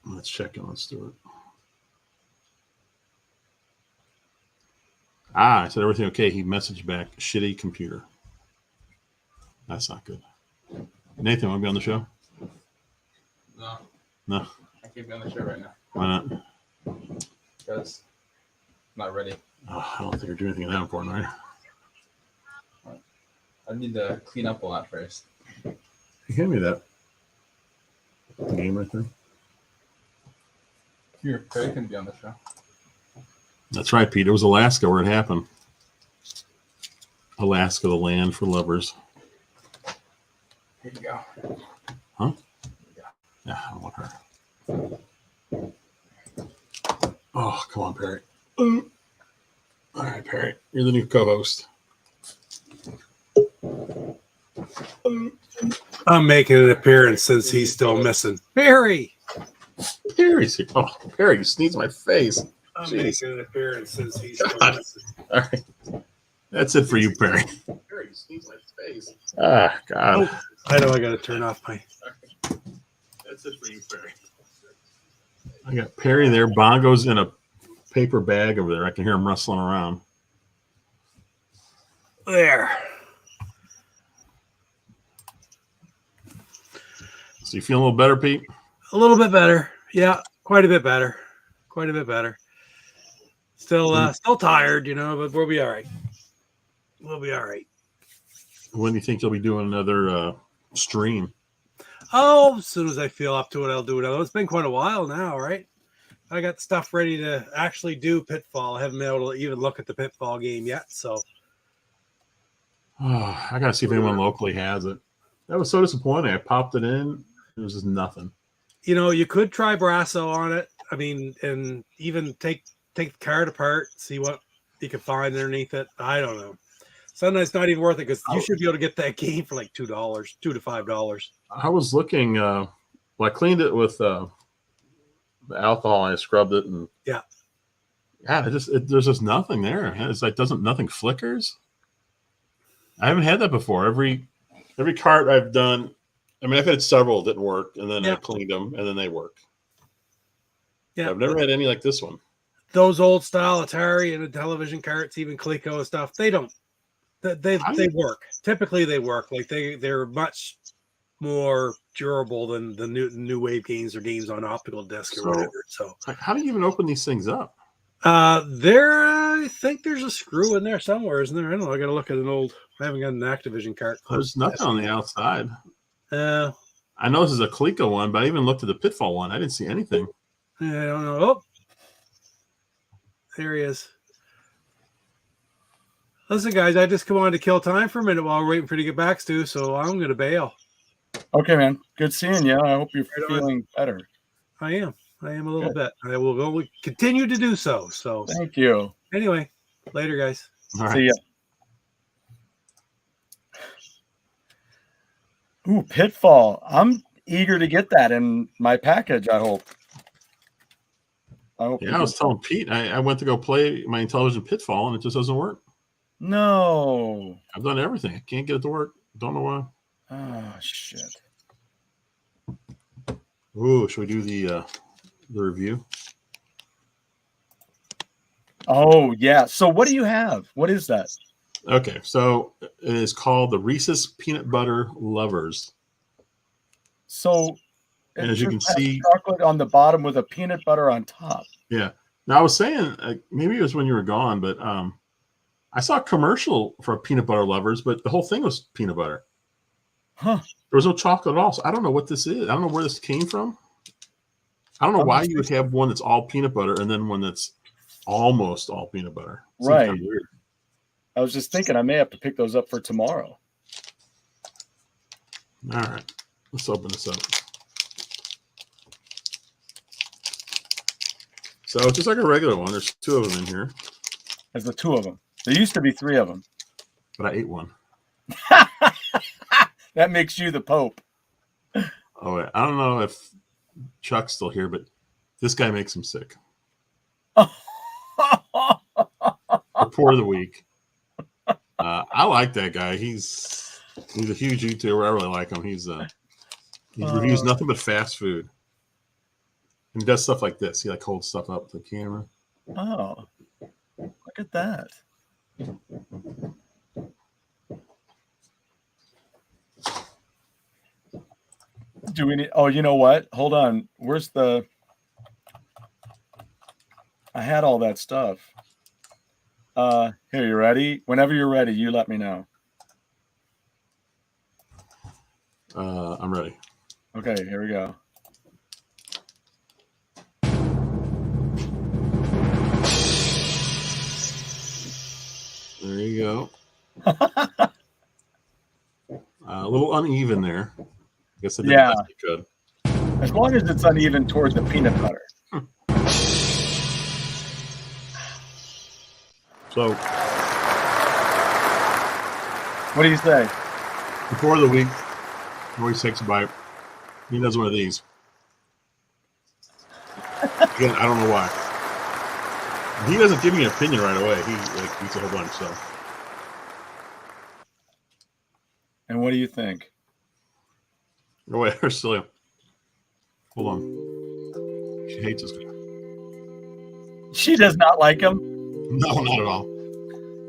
Let's check in. Let's do it. I said everything okay. He messaged back, shitty computer. That's not good. Nathan, want to be on the show? No. I can't be on the show right now. Why not? Because I'm not ready. Oh, I don't think you're doing anything that important, right? I need to clean up a lot first. You hand me that game right there. Here, Perry can be on the show. That's right, Pete. It was Alaska where it happened. Alaska, the land for lovers. Here you go. Huh? Yeah, I want her. Oh, come on, Perry. All right, Perry. You're the new co-host. I'm making an appearance since he's still missing. Perry! Perry's here. Oh, Perry, you sneezed in my face. I'm Jeez. making an appearance since he's still God. missing. All right. That's it for you, Perry. Perry, you sneezed in my face. Ah, God. Oh, I know I got to turn off my... That's it for you, Perry. I got Perry there. Bongo's in a paper bag over there. I can hear him rustling around. There. So you feeling a little better, Pete? A little bit better. Yeah, quite a bit better. Quite a bit better. Still tired, but we'll be all right. We'll be all right. When do you think you'll be doing another stream? Oh, as soon as I feel up to it, I'll do it. It's been quite a while now, right? I got stuff ready to actually do Pitfall. I haven't been able to even look at the Pitfall game yet, so. Oh, I got to see if anyone locally has it. That was so disappointing. I popped it in. There was just nothing. You could try Brasso on it. I mean, and even take the card apart, see what you can find underneath it. I don't know. Sometimes it's not even worth it because you should be able to get that game for like $2 to $5. I was looking Well, I cleaned it with the alcohol and I scrubbed it, and Yeah, there's just nothing there. It's like nothing flickers. I haven't had that before. Every cart I've done, I mean, I've had several that didn't work, and then I cleaned them, and then they work. yeah. I've never had any like this one. Those old style Atari and the television carts, even Coleco and stuff, they don't. They work. Typically, they work. Like they're much more durable than the new wave games or games on optical disc or whatever. So, how do you even open these things up? I think there's a screw in there somewhere, isn't there? I don't know. I got to look at an old. I haven't got an Activision cart. There's nothing on the outside. I know this is a Coleco one, but I even looked at the Pitfall one. I didn't see anything. I don't know. Oh, there he is. Listen, guys, I just come on to kill time for a minute while we're waiting for you to get back, Stu. So I'm going to bail. Okay, man. Good seeing you. I hope you're feeling better. I am a little bit. I will go. We continue to do so. So thank you. Anyway, later, guys. All right. See ya. Ooh, Pitfall. I'm eager to get that in my package, I hope. I was telling Pete, I went to go play my Intellivision Pitfall, and it just doesn't work. No. I've done everything. I can't get it to work. Don't know why. Oh, shit. Ooh, should we do the review? Oh, yeah. So what do you have? What is that? Okay, so it is called the Reese's Peanut Butter Lovers. So, and as you can see, chocolate on the bottom with a peanut butter on top. Yeah. Now I was saying maybe it was when you were gone, but I saw a commercial for peanut butter lovers, but the whole thing was peanut butter. Huh? There was no chocolate at all. So I don't know what this is. I don't know where this came from. I don't know why you would have one that's all peanut butter and then one that's almost all peanut butter. It right. Kind of weird. I was just thinking I may have to pick those up for tomorrow. All right. Let's open this up. So it's just like a regular one. There's two of them in here. There's the two of them. There used to be three of them. But I ate one. That makes you the Pope. Oh, wait. I don't know if Chuck's still here, but this guy makes him sick. Report of the week. I like that guy. He's a huge YouTuber. I really like him. He reviews nothing but fast food. And he does stuff like this. He holds stuff up to the camera. Oh, look at that. Do we need? Oh, you know what? Hold on. Where's the? I had all that stuff. Here, you ready? Whenever you're ready, you let me know. I'm ready. Okay, here we go. There you go. A little uneven there. I guess I did the best I could. As long as it's uneven towards the peanut butter. So, what do you say? Before the week, always takes a bite. He does one of these. Again, I don't know why. He doesn't give me an opinion right away. He eats a whole bunch. So. And what do you think? Oh wait, there's still. Hold on. She hates this guy. She does not like him. No, not at all.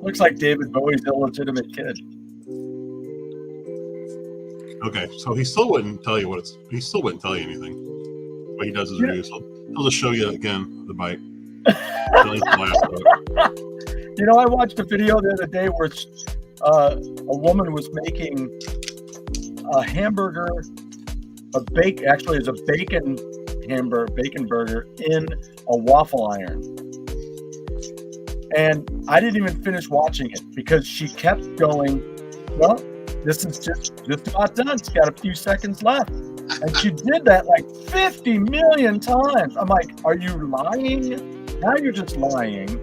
Looks like David Bowie's illegitimate kid. Okay, so he still wouldn't tell you he still wouldn't tell you anything. What he does is reviews. He'll just show you again the bite. You know, I watched a video the other day where a woman was making a hamburger, actually it's a bacon burger in a waffle iron. And I didn't even finish watching it because she kept going, well, this is just about done. It's got a few seconds left. And she did that like 50 million times. I'm like, are you lying? Now you're just lying.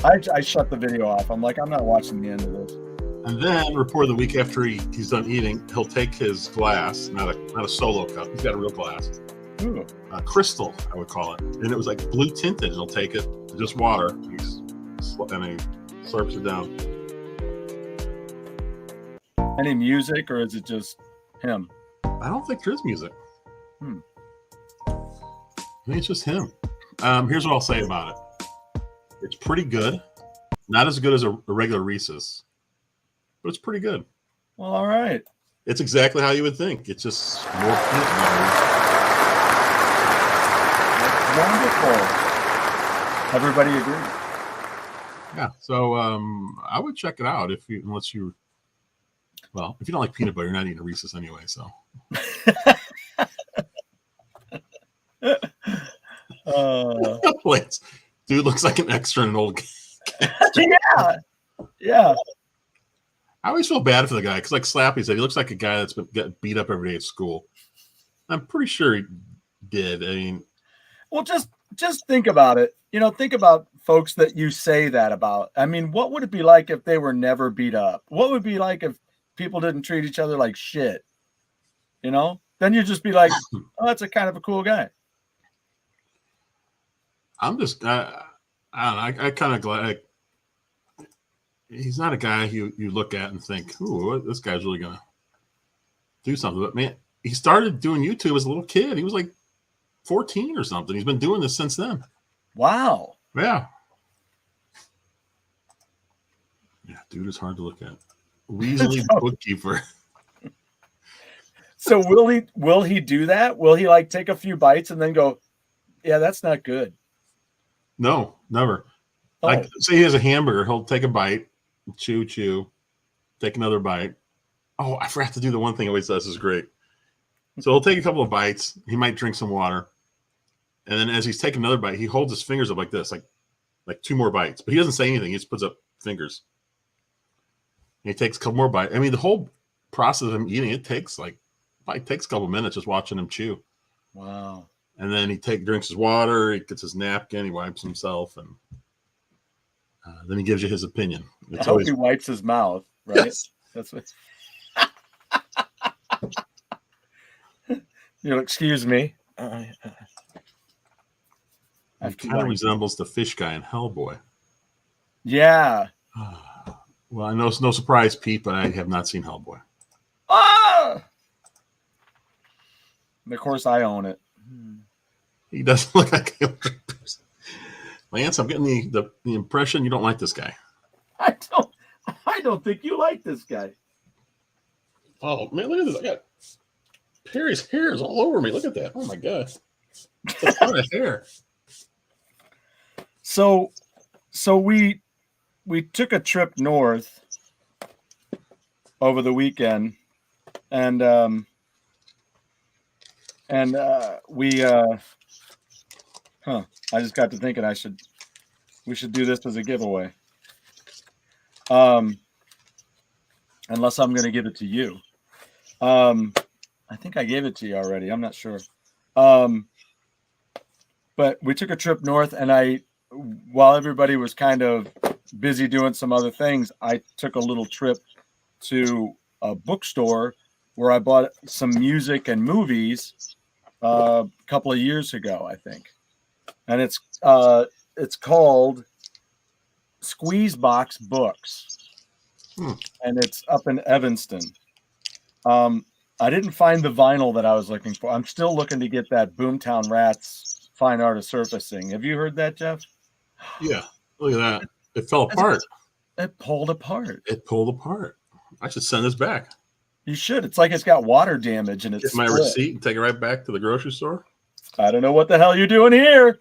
I shut the video off. I'm like, I'm not watching the end of this. And then report the week after he's done eating, he'll take his glass, not a solo cup. He's got a real glass. Ooh. Crystal, I would call it. And it was like blue tinted. He'll take it, just water, and he slurps it down. Any music, or is it just him? I don't think there's music. I think it's just him. Here's what I'll say about it. It's pretty good. Not as good as a regular Reese's, but it's pretty good. Well, all right. It's exactly how you would think. It's just more peanut butter. Wonderful. Everybody agree? Yeah. So I would check it out if you don't like peanut butter, you're not eating a Reese's anyway. So. Dude looks like an extra in an old. Yeah. I always feel bad for the guy because, like Slappy said, he looks like a guy that's been getting beat up every day at school. I'm pretty sure he did. I mean, well, just think about it. Think about folks that you say that about. I mean, what would it be like if they were never beat up? What would it be like if people didn't treat each other like shit? Then you'd just be like, oh, that's a kind of a cool guy. I'm just, I don't know. I kind of glad he's not a guy you look at and think, ooh, this guy's really going to do something. But man, he started doing YouTube as a little kid. He was like 14 or something. He's been doing this since then. Wow. Yeah. Yeah, dude is hard to look at. Weasley bookkeeper. So will he do that? Will he take a few bites and then go, yeah, that's not good? No, never. Oh. Like, say he has a hamburger, he'll take a bite, chew, take another bite. Oh, I forgot to do the one thing he always does. This is great. So he'll take a couple of bites. He might drink some water. And then as he's taking another bite, he holds his fingers up like this, like two more bites. But he doesn't say anything. He just puts up fingers. And he takes a couple more bites. I mean, the whole process of him eating, it takes a couple minutes just watching him chew. Wow. And then he drinks his water, he gets his napkin, he wipes himself, and then he gives you his opinion. I hope he wipes his mouth, right? Yes. That's what. Excuse me. He kind of resembles the fish guy in Hellboy. Yeah. Well, I know it's no surprise, Pete, but I have not seen Hellboy. Ah! And of course, I own it. He doesn't look like a person. Lance, I'm getting the impression you don't like this guy. I don't think you like this guy. Oh man, look at this! I got Perry's hairs all over me. Look at that! Oh my god, that's a ton of hair. So we took a trip north over the weekend, and I just got to thinking we should do this as a giveaway. Unless I'm going to give it to you. I think I gave it to you already. I'm not sure. But we took a trip north, and while everybody was kind of busy doing some other things, I took a little trip to a bookstore where I bought some music and movies a couple of years ago, I think. And it's called Squeezebox Books. And it's up in Evanston. I didn't find the vinyl that I was looking for. I'm still looking to get that Boomtown Rats Fine Art of Surfacing. Have you heard that, Jeff? Yeah, look at that. It fell apart. It pulled apart. I should send this back. You should. It's like it's got water damage and it's get my receipt and take it right back to the grocery store. I don't know what the hell you're doing here.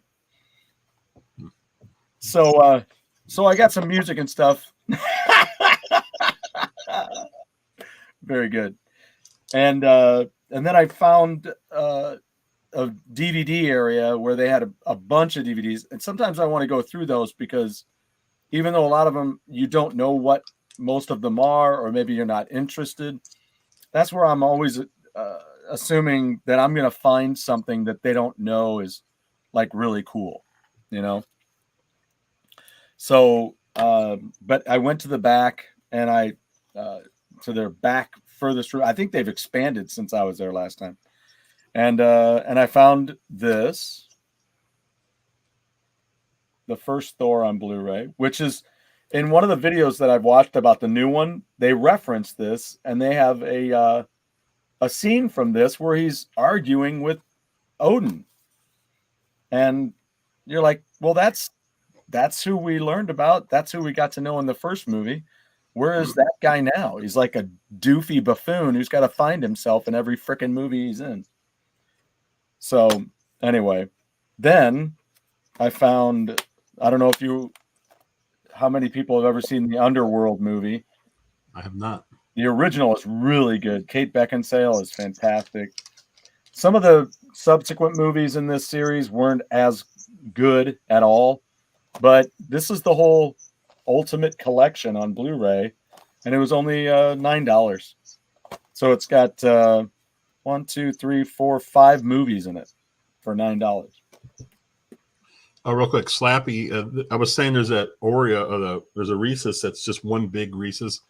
So I got some music and stuff. Very good. And then I found a DVD area where they had a bunch of DVDs. And sometimes I want to go through those because even though a lot of them, you don't know what most of them are, or maybe you're not interested, that's where I'm always assuming that I'm going to find something that they don't know is like really cool, So, but I went to the back and I to their back furthest room. I think they've expanded since I was there last time. And I found this, the first Thor on Blu-ray, which is in one of the videos that I've watched about the new one. They reference this, and they have a scene from this where he's arguing with Odin, and you're like, well, that's who we learned about. That's who we got to know in the first movie. Where is that guy now? He's like a doofy buffoon who's got to find himself in every freaking movie he's in. So anyway, then I found, I don't know how many people have ever seen the Underworld movie. I have not. The original is really good. Kate Beckinsale is fantastic. Some of the subsequent movies in this series weren't as good at all, but this is the whole ultimate collection on Blu-ray, and it was only $9. So it's got 5 movies in it for $9. Oh, real quick, Slappy. I was saying there's that Oreo, there's a Reese's that's just one big Reese's.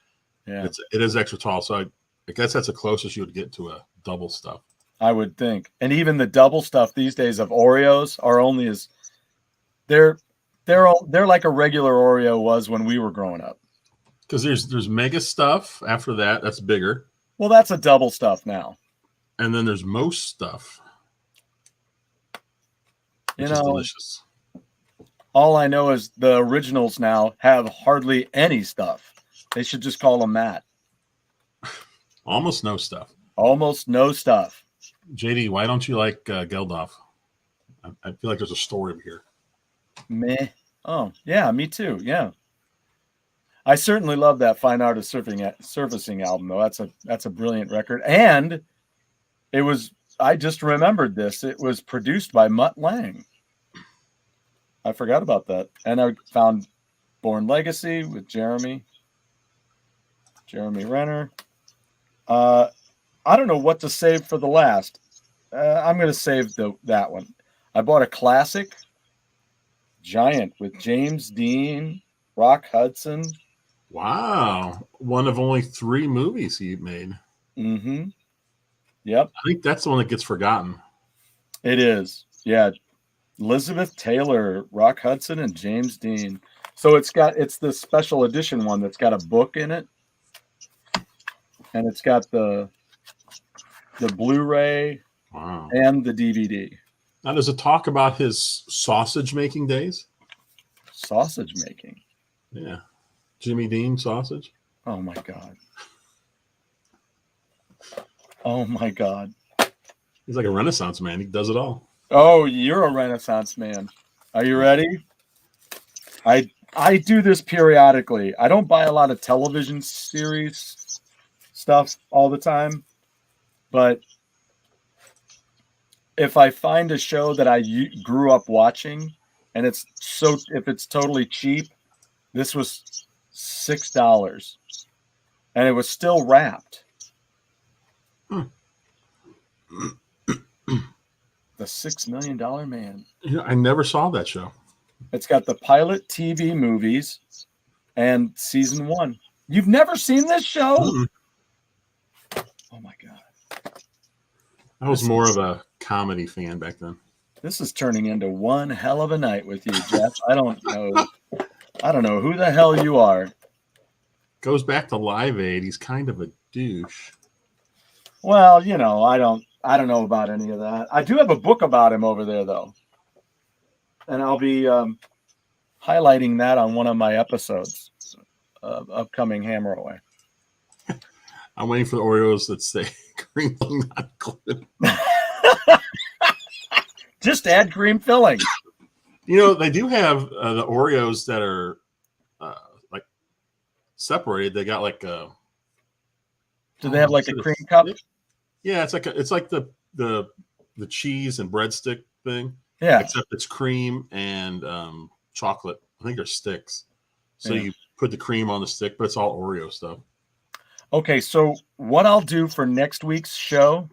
Yeah, it is extra tall, so I guess that's the closest you would get to a double stuff. I would think. And even the double stuff these days of Oreos are only as they're like a regular Oreo was when we were growing up. Because there's mega stuff after that, that's bigger. Well, that's a double stuff now. And then there's most stuff, which is delicious. All I know is the originals now have hardly any stuff. They should just call them that. Almost no stuff. Almost no stuff. JD, why don't you like Geldof? I feel like there's a story over here. Meh. Oh, yeah, me too. Yeah. I certainly love that Fine Art of Surfacing album, though. That's a brilliant record. And I just remembered this. It was produced by Mutt Lange. I forgot about that. And I found Born Legacy with Jeremy Renner. I don't know what to save for the last. I'm going to save that one. I bought a classic, Giant, with James Dean, Rock Hudson. Wow. One of only 3 movies he made. Mm-hmm. Yep. I think that's the one that gets forgotten. It is. Yeah. Elizabeth Taylor, Rock Hudson, and James Dean. So it's the special edition one that's got a book in it. And it's got the Blu-ray and the DVD. Now, does it talk about his sausage making days? Sausage making? Yeah. Jimmy Dean sausage? Oh, my God. Oh, my God. He's like a Renaissance man. He does it all. Oh, you're a Renaissance man. Are you ready? I do this periodically. I don't buy a lot of television series stuff all the time, but if I find a show that I grew up watching and if it's totally cheap, this was $6 and it was still wrapped. The $6 Million Man. Yeah, I never saw that show. It's got the pilot TV movies and season 1. You've never seen this show? Mm-mm. Oh my God. I was more of a comedy fan back then. This is turning into one hell of a night with you, Jeff. I don't know who the hell you are. Goes back to Live Aid. He's kind of a douche. Well, I don't know about any of that. I do have a book about him over there, though. And I'll be highlighting that on one of my episodes of upcoming Hammer Away. I'm waiting for the Oreos that say cream filling, not gluten. Just add cream filling. They do have the Oreos that are like separated. They got like a. Do they have like a cream cup? Yeah, it's like the cheese and breadstick thing. Yeah. Except it's cream and chocolate. I think they're sticks. So Yeah. you put the cream on the stick, but it's all Oreo stuff. Okay, so what I'll do for next week's show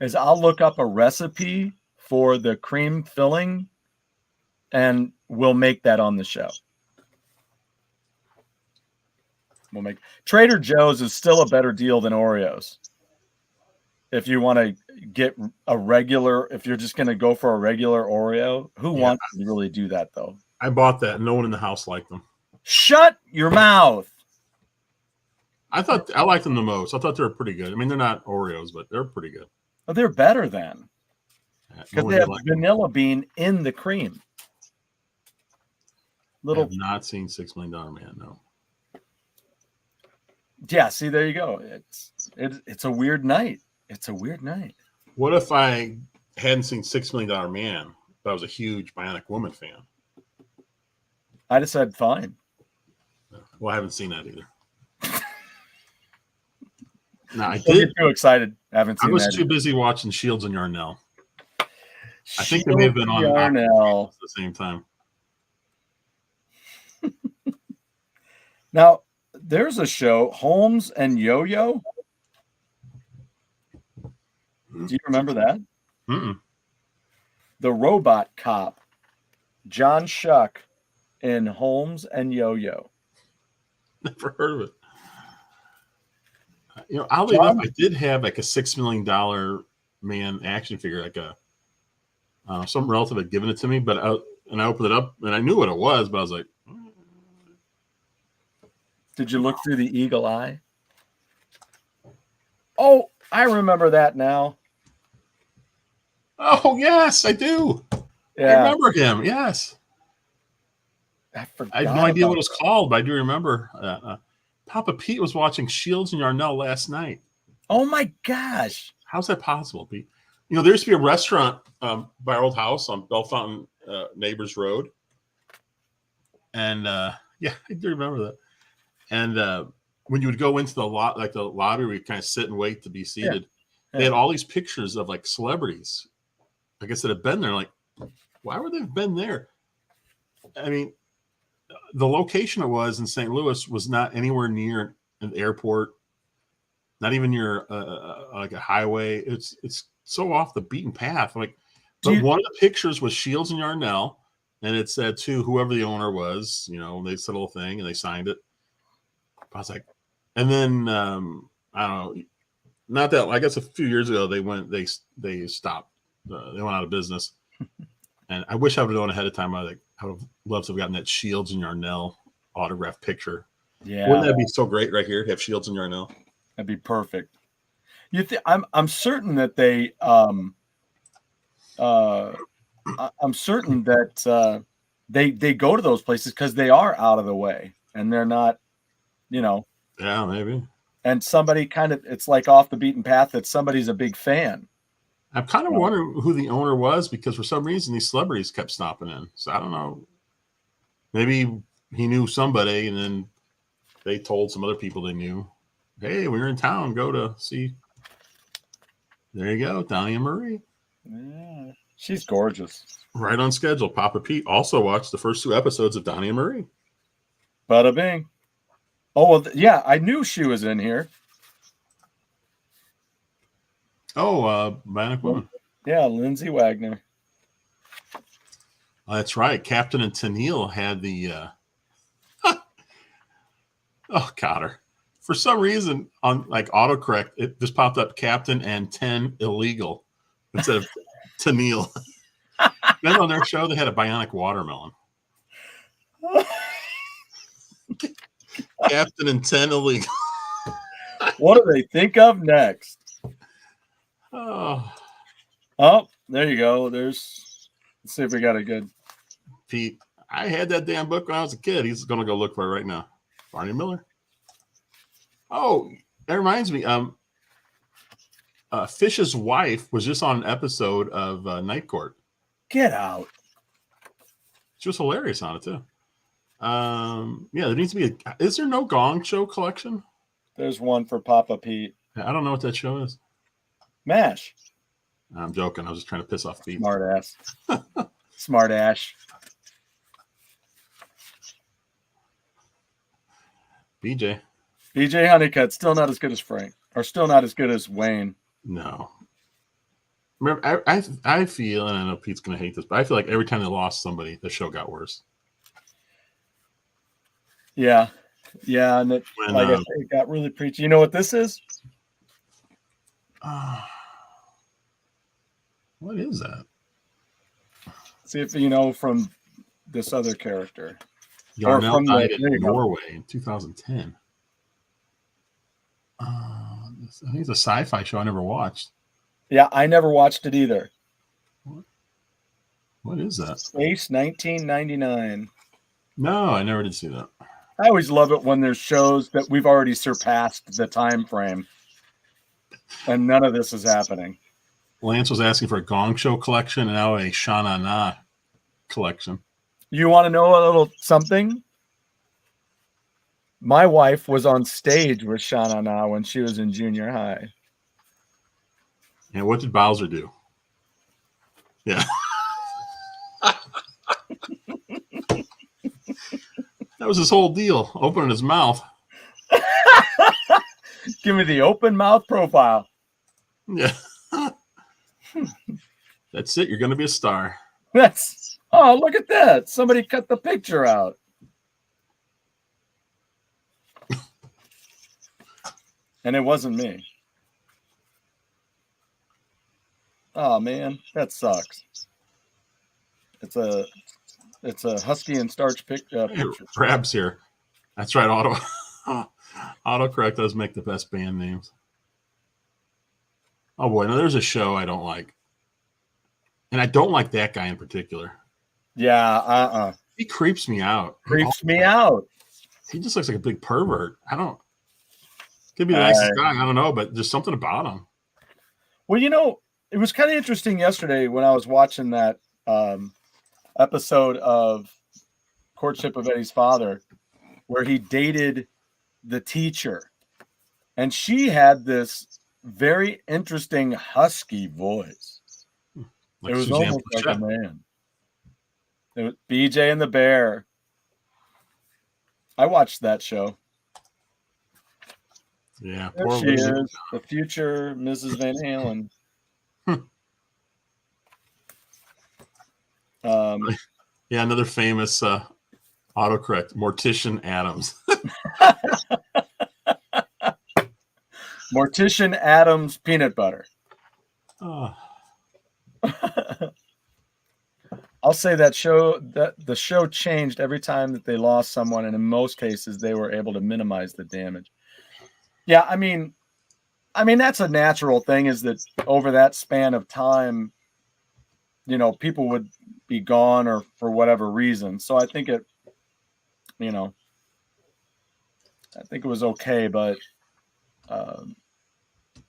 is I'll look up a recipe for the cream filling and we'll make that on the show. We'll make Trader Joe's is still a better deal than Oreos. If you want to get a regular, if you're just going to go for a regular Oreo, who wants to really do that though? I bought that. No one in the house liked them. Shut your mouth. I thought I liked them the most. I thought they were pretty good. I mean, they're not Oreos, but they're pretty good. Oh, they're better then. Because they have like vanilla bean in the cream. I have not seen $6 Million Man. No. Yeah, see, there you go. It's a weird night. It's a weird night. What if I hadn't seen $6 Million Man, but I was a huge Bionic Woman fan? I'd have said fine. Well, I haven't seen that either. No, I Don't did. get too excited. I haven't seen I was that too either. busy watching Shields and Yarnell. I think they may have been on Yarnell at the same time. Now, there's a show, Holmes and Yo-Yo. Do you remember that? Mm-mm. The robot cop, John Shuck, in Holmes and Yo-Yo. Never heard of it. You know, oddly enough, I did have like a $6 Million Man action figure, like a some relative had given it to me, but I opened it up and I knew what it was, but I was like, Did you look through the eagle eye? Oh, I remember that now. oh yes, I do. Yeah, I remember him. Yes, I forgot. I have no idea what it was called, but I do remember. Papa Pete was watching Shields and Yarnell last night. Oh my gosh! How's that possible, Pete? You know, there used to be a restaurant by our old house on Bellefontaine Neighbors Road. And yeah, I do remember that. And when you would go into the lot, like the lottery, we'd kind of sit and wait to be seated. Yeah. They had all these pictures of like celebrities, I guess, that had been there. Like, why would they have been there? I mean, the location it was in St. Louis was not anywhere near an airport, not even near like a highway. It's so off the beaten path. Like, but one of the pictures was Shields and Yarnell, and it said to whoever the owner was. You know, they said a little thing and they signed it. I was like, and then I don't know, not that, I guess a few years ago they stopped. They went out of business, and I wish I would have known ahead of time. I would have loved to have gotten that Shields and Yarnell autograph picture. Yeah, wouldn't that be so great right here? Have Shields and Yarnell. That'd be perfect. I'm certain that they I'm certain that they go to those places because they are out of the way and they're not, you know. Yeah, maybe. And somebody kind of, it's like off the beaten path that somebody's a big fan. I'm kind of wondering who the owner was, because for some reason these celebrities kept stopping in. So I don't know. Maybe he knew somebody, and then they told some other people they knew, hey, when you're in town, go to see. There you go, Donnie and Marie. Yeah, she's gorgeous. Right on schedule. Papa Pete also watched the first 2 episodes of Donnie and Marie. Bada bing. Oh, well, yeah, I knew she was in here. Oh, Bionic Woman. Yeah, Lindsay Wagner. Oh, that's right. Captain and Tennille had the oh, Cotter. For some reason, on like autocorrect, it just popped up Captain and 10 illegal instead of Tennille. Then on their show, they had a bionic watermelon. Captain and 10 illegal. What do they think of next? Oh, There you go. Let's see if we got a good. Pete, I had that damn book when I was a kid. He's going to go look for it right now. Barney Miller. Oh, that reminds me. Fish's wife was just on an episode of Night Court. Get out. She was hilarious on it too. Yeah, there needs to be is there no Gong Show collection? There's one for Papa Pete. I don't know what that show is. MASH. I'm joking. I was just trying to piss off Pete. Smart ass. Smart ash. BJ Honeycutt, still not as good as Frank. Or still not as good as Wayne. No. Remember, I feel, and I know Pete's going to hate this, but I feel like every time they lost somebody, the show got worse. Yeah. Yeah, and it, When, like I say, it got really preachy. You know what this is? What is that? See if you know from this other character. Yarnell from the- died there you in go. Norway in 2010. I think it's a sci-fi show I never watched. Yeah, I never watched it either. What is that? Space 1999. No, I never did see that. I always love it when there's shows that we've already surpassed the time frame, and none of this is happening. Lance was asking for a Gong Show collection and now a Shana Na collection. You want to know a little something? My wife was on stage with Shana Na when she was in junior high. And what did Bowser do? Yeah. That was his whole deal, opening his mouth. Give me the open mouth profile. Yeah. That's it. You're going to be a star. Oh, look at that. Somebody cut the picture out. And it wasn't me. Oh man, that sucks. It's a husky and starch picture. Crab's here. That's right. Autocorrect does make the best band names. Oh boy, now there's a show I don't like. And I don't like that guy in particular. Yeah, He creeps me out. Creeps me out. He just looks like a big pervert. Could be the nicest guy. I don't know, but there's something about him. Well, it was kind of interesting yesterday when I was watching that episode of Courtship of Eddie's Father, where he dated the teacher. And she had this very interesting husky voice. Like it was Suzanne almost like Plachette. a man. It was BJ and the Bear. I watched that show. Yeah, There poor she Lizzie. is, the future Mrs. Van Halen. Yeah, another famous autocorrect, Mortician Adams. Mortician Adams peanut butter. Oh, I'll say that the show changed every time that they lost someone, and in most cases they were able to minimize the damage. Yeah, I mean that's a natural thing, is that over that span of time, people would be gone or for whatever reason. So I think it was okay, but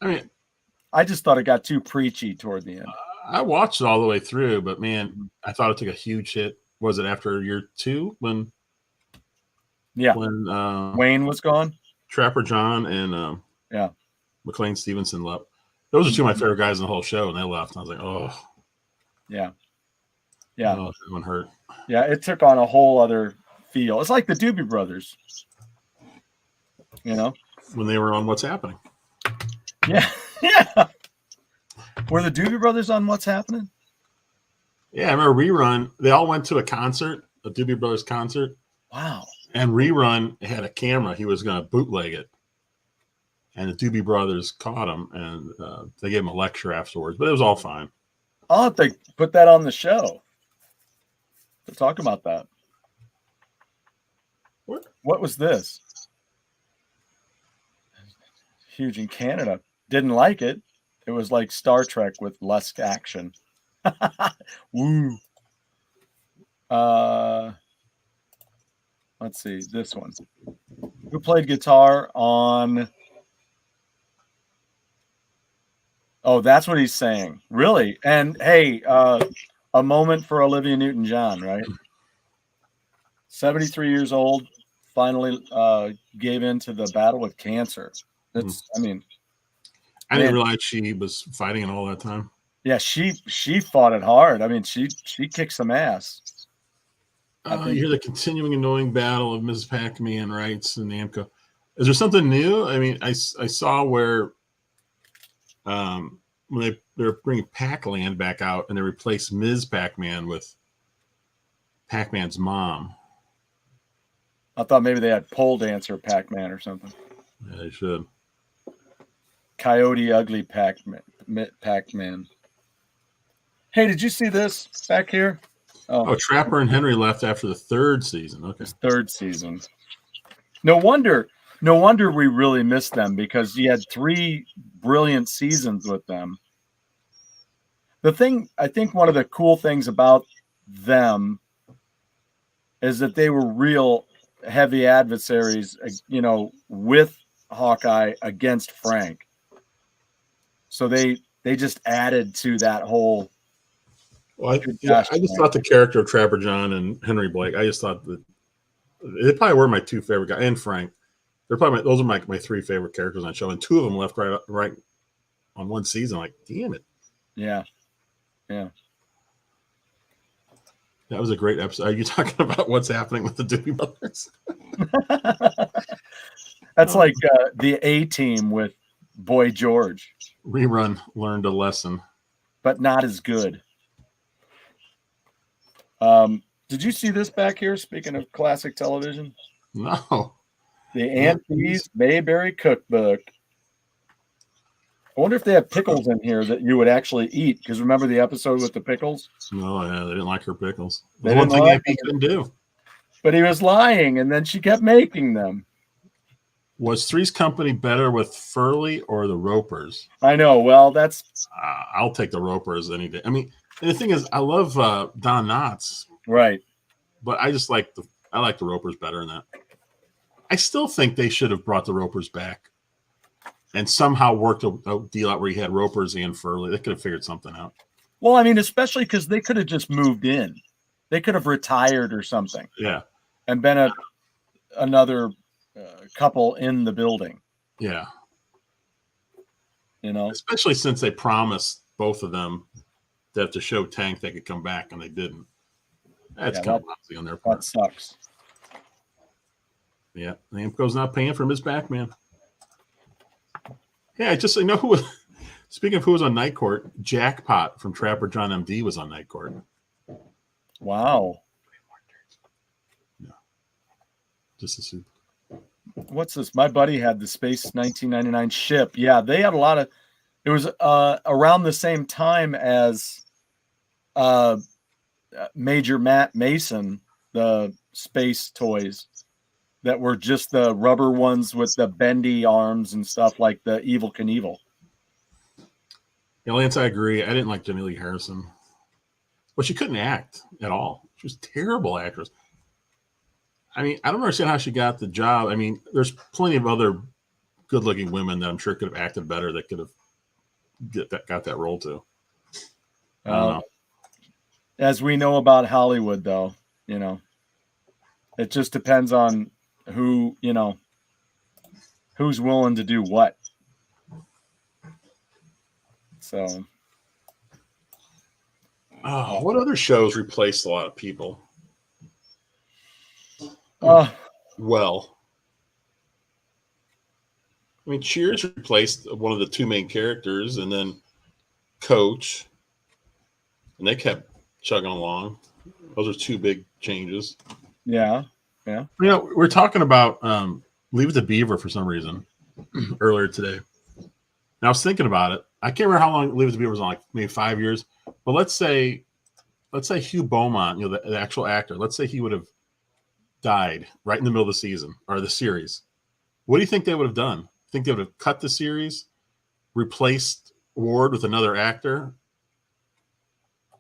I just thought it got too preachy toward the end. I watched it all the way through, but man, I thought it took a huge hit. Was it after year 2 when Wayne was gone? Trapper John and McLean Stevenson left. Those are two of my favorite guys in the whole show, and they left. And I was like, oh. Yeah. Oh, that one hurt. Yeah, it took on a whole other feel. It's like the Doobie Brothers. When they were on What's Happening. Yeah. Yeah. Were the Doobie Brothers on What's Happening? Yeah, I remember Rerun. They all went to a concert, a Doobie Brothers concert. Wow. And Rerun had a camera. He was going to bootleg it. And the Doobie Brothers caught him, and they gave him a lecture afterwards. But it was all fine. I'll have to put that on the show to talk about that. What was this? Huge in Canada. Didn't like it. It was like Star Trek with less action. Woo. Let's see. This one. Who played guitar on... Oh, that's what he's saying. Really? And hey, a moment for Olivia Newton-John, right? 73 years old, finally gave in to the battle with cancer. I didn't realize she was fighting it all that time. Yeah, she fought it hard. I mean, she kicked some ass. You hear the continuing annoying battle of Mrs. Pac-Man rights and Namco. Is there something new? I mean, I saw where when they're bringing Pac-Land back out and they replaced Ms. Pac-Man with Pac-Man's mom. I thought maybe they had pole dancer Pac-Man or something. Yeah, they should. Coyote Ugly Pac-Man. Hey, did you see this back here? Oh, Trapper and Henry left after the 3rd season. Okay. His 3rd season. No wonder we really missed them, because you had 3 brilliant seasons with them. I think one of the cool things about them is that they were real heavy adversaries, with Hawkeye against Frank. So they just added to that whole. Well, I just thought the character of Trapper John and Henry Blake, I just thought that they probably were my 2 favorite guys, and Frank. Those are my 3 favorite characters on the show, and 2 of them left right on one season. Like, damn it. Yeah. Yeah. That was a great episode. Are you talking about what's happening with the Doobie Brothers? That's like the A-Team with Boy George. Rerun learned a lesson. But not as good. Did you see this back here, speaking of classic television? No. The Auntie's Mayberry Cookbook. I wonder if they have pickles in here that you would actually eat. Because remember the episode with the pickles? No, yeah, they didn't like her pickles. They One didn't thing like AP couldn't do. But he was lying, and then she kept making them. Was Three's Company better with Furley or the Ropers? I know. Well, that's... I'll take the Ropers any day. I mean, and the thing is, I love Don Knotts. Right. But I just like the Ropers better in that. I still think they should have brought the Ropers back and somehow worked a deal out where you had Ropers and Furley. They could have figured something out. Well, I mean, especially because they could have just moved in. They could have retired or something. Yeah. And been another couple in the building. Yeah. You know? Especially since they promised both of them that if the show tanked, they could come back, and they didn't. That's kind of lousy on their part. That sucks. Yeah. Namco's not paying for Miss Backman. Yeah, I know who was... Speaking of who was on Night Court, Jackpot from Trapper John MD was on Night Court. Wow. Yeah. Just a soup. What's this? My buddy had the Space 1999 ship. Yeah, they had a lot of... It was around the same time as Major Matt Mason, the space toys that were just the rubber ones with the bendy arms and stuff, like the Evel Knievel. Yeah, Lance, I agree. I didn't like Jenny Lee Harrison. Well, she couldn't act at all. She was a terrible actress. I mean, I don't understand how she got the job. I mean, there's plenty of other good-looking women that I'm sure could have acted better that could have got that role too. I don't know. As we know about Hollywood, though, it just depends on who, who's willing to do what. So, what other shows replaced a lot of people? Well, I mean, Cheers replaced one of the 2 main characters, and then Coach, and they kept chugging along. Those are 2 big changes. Yeah. We're talking about Leave It to Beaver for some reason earlier today. And I was thinking about it. I can't remember how long Leave It to Beaver was on, like maybe 5 years. But let's say Hugh Beaumont, the actual actor, let's say he would have died right in the middle of the season or the series. What do you think they would have done? Think they would have cut the series, replaced Ward with another actor?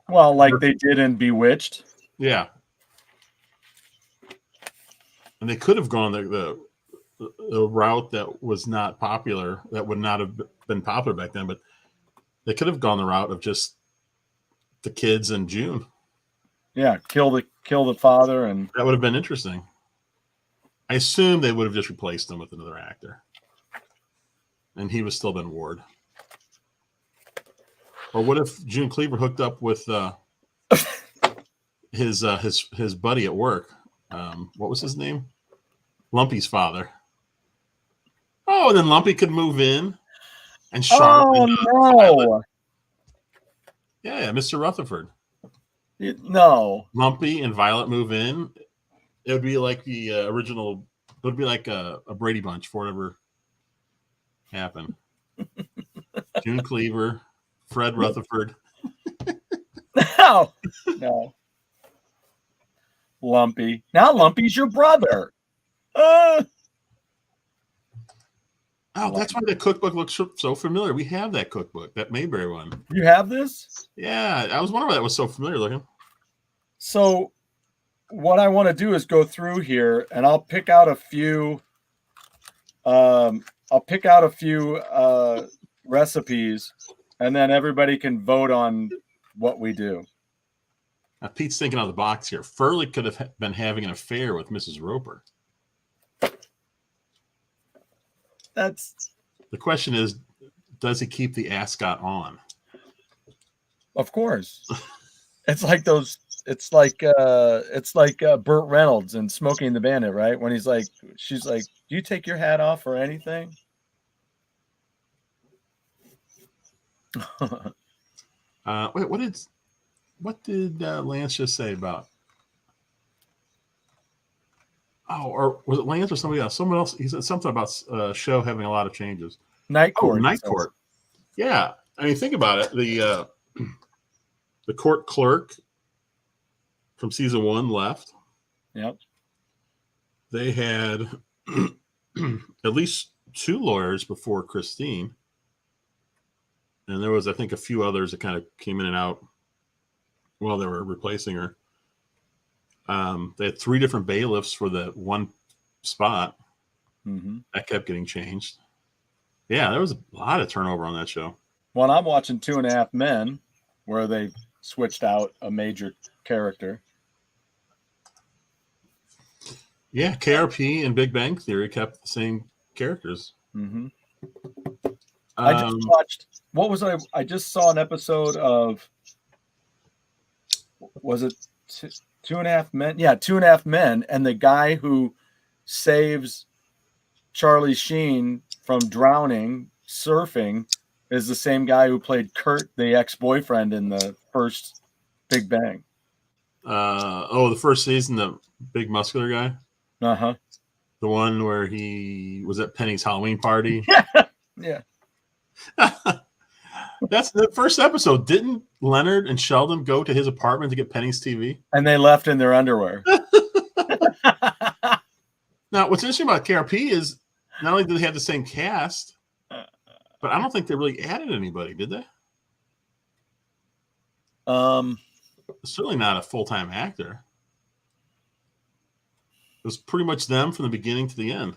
Well, like they did in Bewitched. Yeah. And they could have gone the route that was not popular, that would not have been popular back then, but they could have gone the route of just the kids and June. Yeah, kill the father, and that would have been interesting. I assume they would have just replaced him with another actor, and he would still been Ward. Or what if June Cleaver hooked up with his buddy at work? What was his name? Lumpy's father. Oh, and then Lumpy could move in and sharpen. No. Yeah, Mr. Rutherford. No. Lumpy and Violet move in, It would be like the original. It would be like a Brady Bunch for whatever happened. June Cleaver, Fred Rutherford. No, no. Lumpy. Now Lumpy's your brother. Oh, that's why the cookbook looks so familiar. We have that cookbook, that Mayberry one. You have this? Yeah, I was wondering why that was so familiar looking. So what I want to do is go through here and I'll pick out a few recipes and then everybody can vote on what we do. Now, Pete's thinking out of the box here. Furley could have been having an affair with Mrs. Roper. The question is, does he keep the ascot on? Of course. It's like Burt Reynolds in Smoking the Bandit, right? When she's like, do you take your hat off or anything? Wait, what did Lance just say about? Oh, or was it Lance or somebody else? Someone else. He said something about show having a lot of changes. Night Court. Night Court. Yeah, I mean, think about it. The court clerk from season 1 left. Yep. They had at least 2 lawyers before Christine, and there was, I think, a few others that kind of came in and out while they were replacing her. They had 3 different bailiffs for the one spot. Mm-hmm. That kept getting changed. Yeah, there was a lot of turnover on that show. Well, I'm watching 2.5 Men, where they switched out a major character. Yeah, KRP and Big Bang Theory kept the same characters. Mm-hmm. I just watched. What was I? I just saw an episode of. Was it 2.5 Men? Yeah, 2.5 Men, and the guy who saves Charlie Sheen from drowning surfing is the same guy who played Kurt, the ex-boyfriend in the first Big Bang. The first season, the big muscular guy. Uh-huh. The one where he was at Penny's Halloween party. Yeah. That's the first episode. Didn't Leonard and Sheldon go to his apartment to get Penny's TV? And they left in their underwear. Now, what's interesting about KRP is not only did they have the same cast, but I don't think they really added anybody, did they? Certainly not a full-time actor. It was pretty much them from the beginning to the end.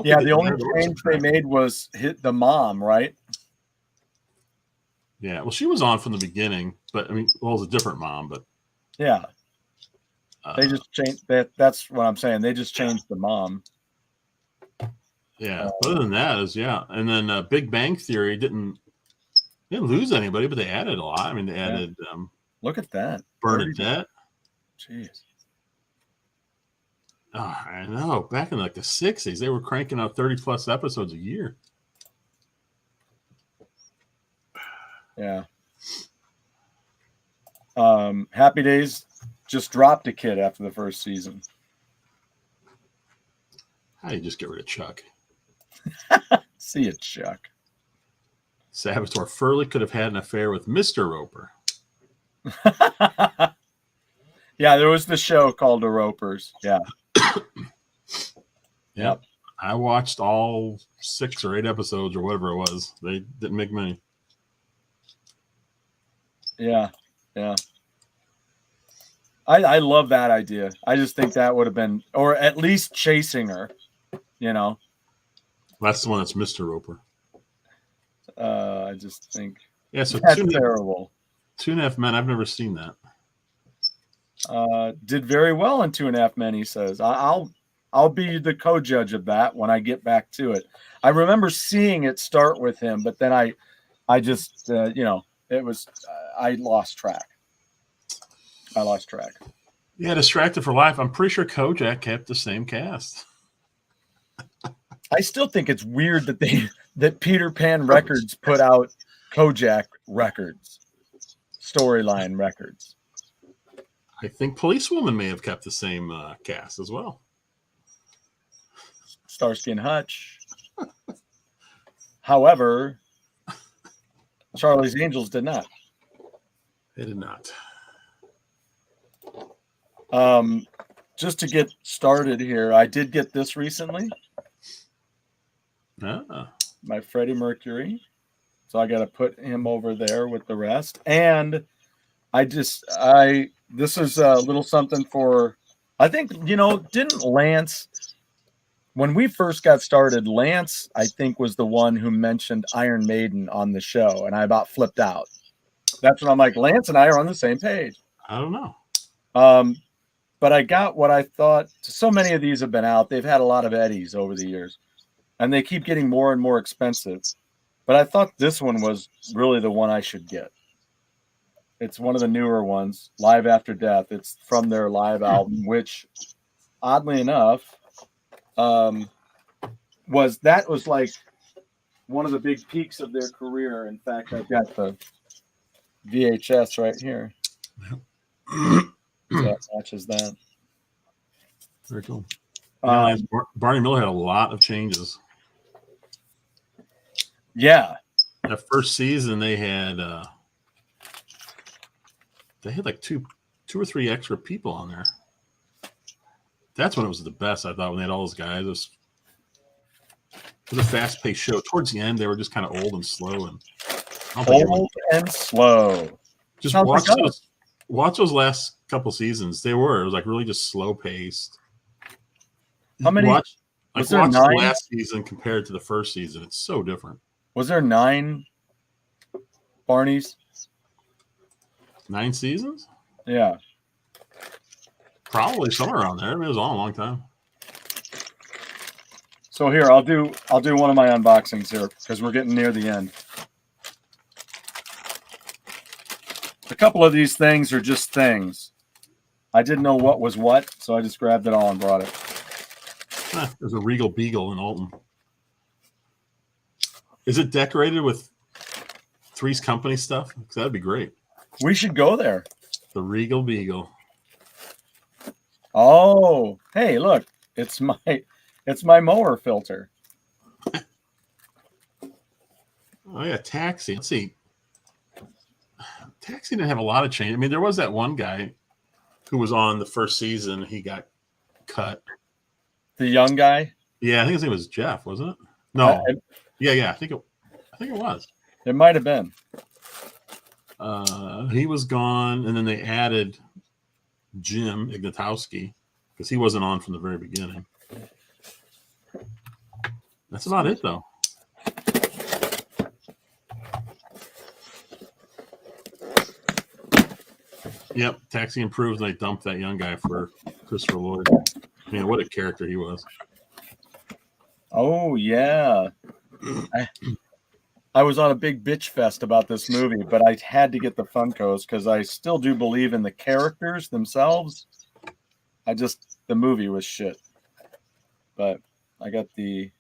Yeah, the only change they made was hit the mom, right? Yeah, well, she was on from the beginning, but I mean, well, it was a different mom, but yeah, they just changed that. That's what I'm saying. They just changed the mom. Yeah. Other than that, and then Big Bang Theory didn't lose anybody, but they added a lot. I mean, they added. Look at that, Bernadette. Jeez. Oh, I know. Back in like the 60s, they were cranking out 30+ episodes a year. Yeah. Happy Days just dropped a kid after the first season. How do you just get rid of Chuck? See it, Chuck. Saboteur Furley could have had an affair with Mr. Roper. Yeah, there was the show called The Ropers. Yeah. Yep. I watched all 6 or 8 episodes or whatever it was. They didn't make many. Yeah. I love that idea. I just think that would have been, or at least chasing her, you know. That's the one that's Mr. Roper. I just think so that's terrible. 2.5 Men. I've never seen that. Did very well in 2.5 Men, he says. I'll be the co-judge of that when I get back to it. I remember seeing it start with him, but then I just it was I lost track. Yeah, Distracted for Life. I'm pretty sure Kojak kept the same cast. I still think it's weird that Peter Pan Records put out Kojak Records, Storyline Records. I think Policewoman may have kept the same cast as well. Starsky and Hutch. However, Charlie's Angels did not. They did not. Just to get started here, I did get this recently. My Freddie Mercury. So I got to put him over there with the rest. And this is a little something for, I think, didn't Lance, when we first got started, Lance, I think, was the one who mentioned Iron Maiden on the show. And I about flipped out. That's when I'm like, Lance and I are on the same page. I don't know. But I got what I thought. So many of these have been out. They've had a lot of eddies over the years. And they keep getting more and more expensive. But I thought this one was really the one I should get. It's one of the newer ones, Live After Death. It's from their live album, which, oddly enough, was like one of the big peaks of their career. In fact, I've got the VHS right here. That matches that. Very cool. Barney Miller had a lot of changes. Yeah. That first season, they had like two or three extra people on there. That's when it was the best, I thought, when they had all those guys. It was a fast-paced show. Towards the end, they were just kind of old and slow. And slow. Just watch those last couple seasons. It was like really just slow-paced. How many? Watch the last season compared to the first season. It's so different. Was there 9 Barneys? 9 seasons? Yeah. Probably somewhere around there. I mean, it was on a long time. So here, I'll do one of my unboxings here because we're getting near the end. A couple of these things are just things. I didn't know what was what, so I just grabbed it all and brought it. There's a Regal Beagle in Alton. Is it decorated with Three's Company stuff? Because that'd be great. We should go there. The Regal Beagle. Oh, hey, look. It's my mower filter. Oh, yeah, Taxi. Let's see. Taxi didn't have a lot of change. I mean, there was that one guy who was on the first season. He got cut. The young guy? Yeah, I think his name was Jeff, wasn't it? No. Yeah. I think it was. It might have been. He was gone, and then they added Jim Ignatowski because he wasn't on from the very beginning. That's about it, though. Yep, Taxi improved, and they dumped that young guy for Christopher Lloyd. Man, what a character he was. Oh, yeah. I was on a big bitch fest about this movie, but I had to get the Funkos because I still do believe in the characters themselves. The movie was shit. But I got the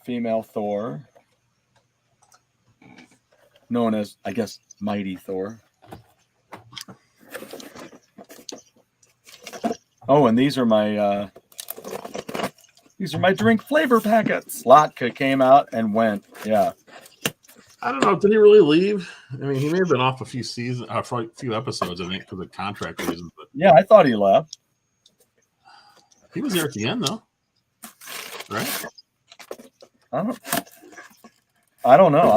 female Thor, known as, I guess, Mighty Thor. Oh, and these are my drink flavor packets. Latka came out and went. Yeah. I don't know. Did he really leave? I mean, he may have been off a few seasons, for a few episodes, I think, because of contract reasons. But yeah, I thought he left. He was there at the end, though. Right? I don't know.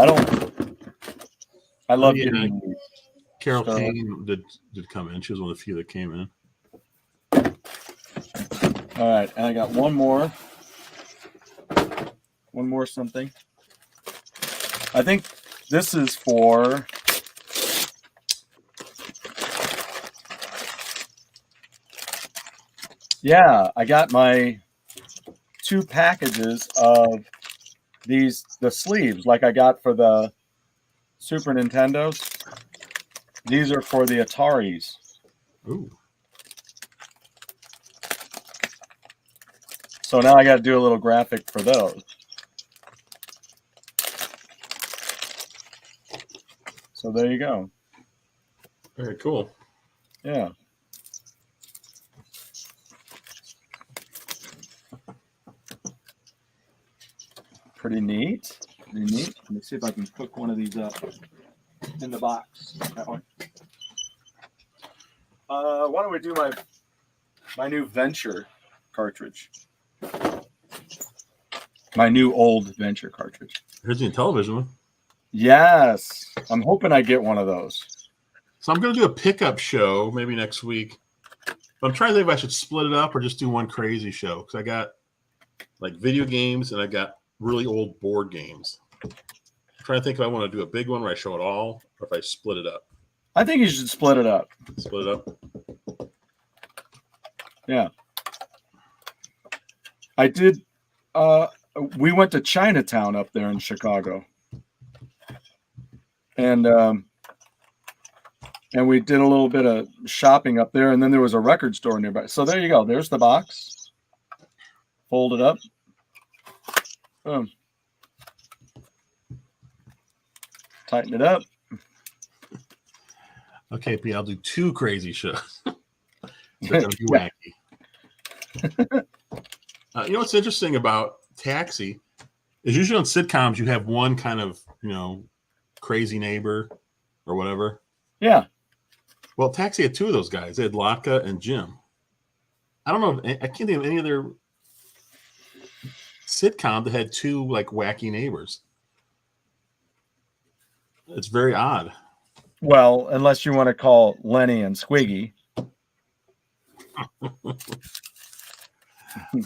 I love getting. Carol Kane did come in. She was one of the few that came in. All right, and I got one more something. I think this is for I got my 2 packages of the sleeves like I got for the Super Nintendos. These are for the Ataris. Ooh. So now I got to do a little graphic for those. So there you go. Very cool. Yeah. Pretty neat. Pretty neat. Let me see if I can cook one of these up in the box. That one. Why don't we do my new Venture cartridge? My new old Venture cartridge. Here's the Intellivision one. Yes. I'm hoping I get one of those. So I'm going to do a pickup show maybe next week. But I'm trying to think if I should split it up or just do one crazy show. Because I got like video games and I got really old board games. I'm trying to think if I want to do a big one where I show it all or if I split it up. I think you should split it up. Split it up? Yeah. I did. We went to Chinatown up there in Chicago. And we did a little bit of shopping up there, and then there was a record store nearby. So there you go. There's the box. Fold it up. Boom. Tighten it up. Okay, P, I'll do two crazy shows. They're going to be wacky. You know what's interesting about Taxi is usually on sitcoms you have one kind of, crazy neighbor or whatever. Yeah. Well, Taxi had two of those guys. They had Latka and Jim. I don't know. I can't think of any other sitcom that had two like wacky neighbors. It's very odd. Well, unless you want to call Lenny and Squiggy. I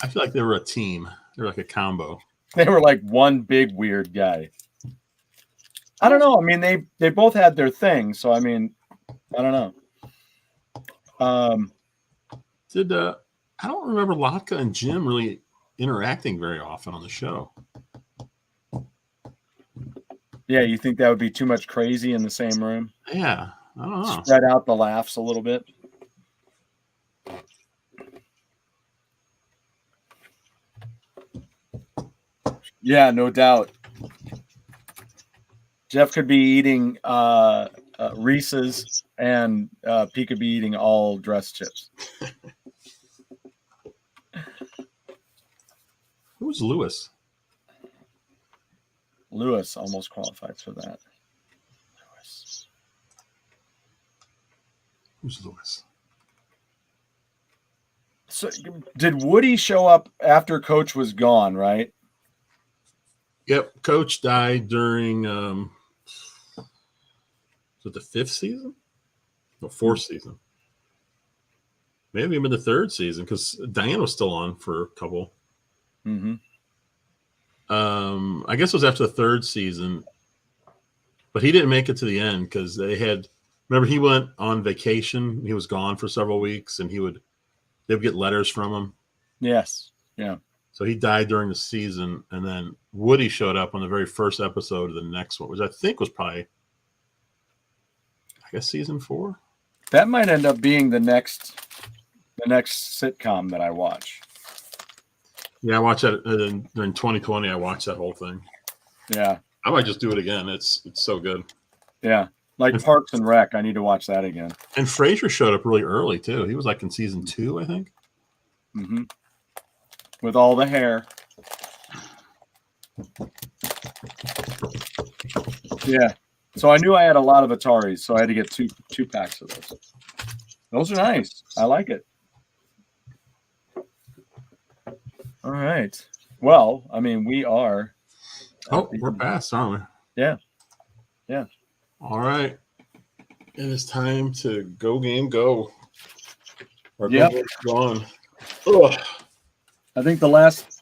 feel like they were a team. They were like a combo. They were like one big weird guy. I don't know. I mean, they both had their thing. So, I mean, I don't know. I don't remember Latka and Jim really interacting very often on the show. Yeah, you think that would be too much crazy in the same room? Yeah, I don't know. Spread out the laughs a little bit. Yeah, no doubt. Jeff could be eating Reese's, and P could be eating all dressed chips. Who's Lewis? Lewis almost qualifies for that. Lewis. Who's Lewis? So, did Woody show up after Coach was gone, right? Yep, Coach died during was it the 5th season? No, 4th season. Maybe even the 3rd season because Diane was still on for a couple. Mm-hmm. I guess it was after the 3rd season, but he didn't make it to the end because they had. Remember, he went on vacation. He was gone for several weeks, and they would get letters from him. Yes. Yeah. So he died during the season, and then Woody showed up on the very first episode of the next one, which I think was probably, I guess, season 4. That might end up being the next sitcom that I watch. Yeah, I watched that during 2020. I watched that whole thing. Yeah. I might just do it again. It's so good. Yeah. Like Parks and Rec. I need to watch that again. And Frasier showed up really early, too. He was like in season 2, I think. Mm-hmm. With all the hair. Yeah. So I knew I had a lot of Ataris, so I had to get two packs of those. Those are nice. I like it. All right. Well, I mean, we are. Oh, we're past, aren't we? Yeah. Yeah. All right. It is time to go game go. Our Yep. game's gone. Ugh. I think the last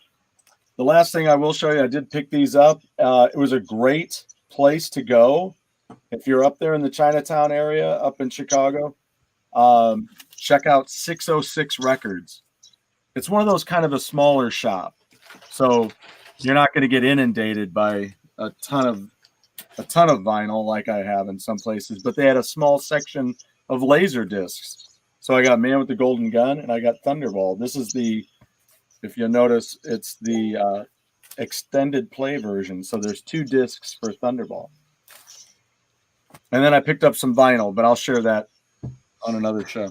thing I will show you, I did pick these up. It was a great place to go if you're up there in the Chinatown area up in Chicago. Check out 606 Records. It's one of those kind of a smaller shop, so you're not going to get inundated by a ton of vinyl like I have in some places. But they had a small section of laser discs, so I got Man with the Golden Gun and I got Thunderball. This is if you notice, it's the extended play version. So there's 2 discs for Thunderball. And then I picked up some vinyl, but I'll share that on another show.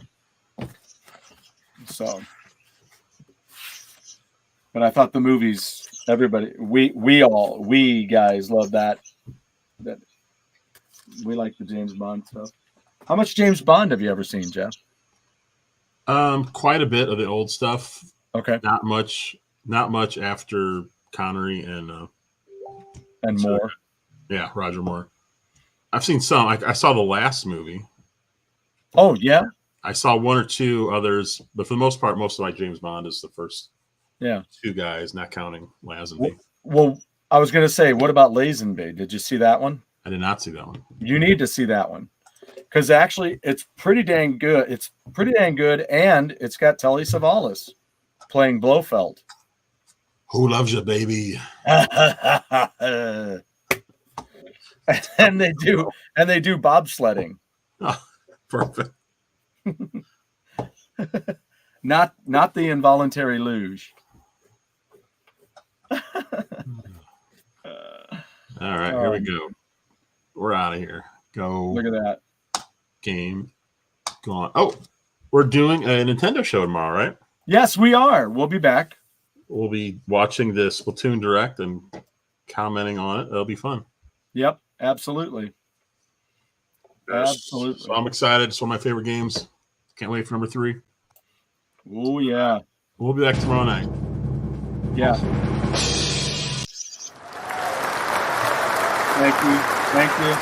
So, but I thought the movies, everybody, we guys love that. That we like the James Bond stuff. How much James Bond have you ever seen, Jeff? Quite a bit of the old stuff. Okay. Not much after Connery and Moore. Yeah, Roger Moore. I've seen some. I saw the last movie. Oh, yeah? I saw one or two others, but for the most part, most of my James Bond is the first two guys, not counting Lazenby. Well, I was going to say, what about Lazenby? Did you see that one? I did not see that one. You need to see that one. Because actually, it's pretty dang good. It's pretty dang good, and it's got Telly Savalas playing Blofeld. Who loves you, baby? and they do bobsledding. Oh, perfect. Not the involuntary luge. All right, here we go. We're out of here. Go. Look at that. Game gone. Oh, we're doing a Nintendo show tomorrow, right? Yes, we are. We'll be back. We'll be watching the Splatoon Direct and commenting on it. It'll be fun. Yep, absolutely. Absolutely. So I'm excited. It's one of my favorite games. Can't wait for number 3. Oh, yeah. We'll be back tomorrow night. Yeah. Thank you. Thank you.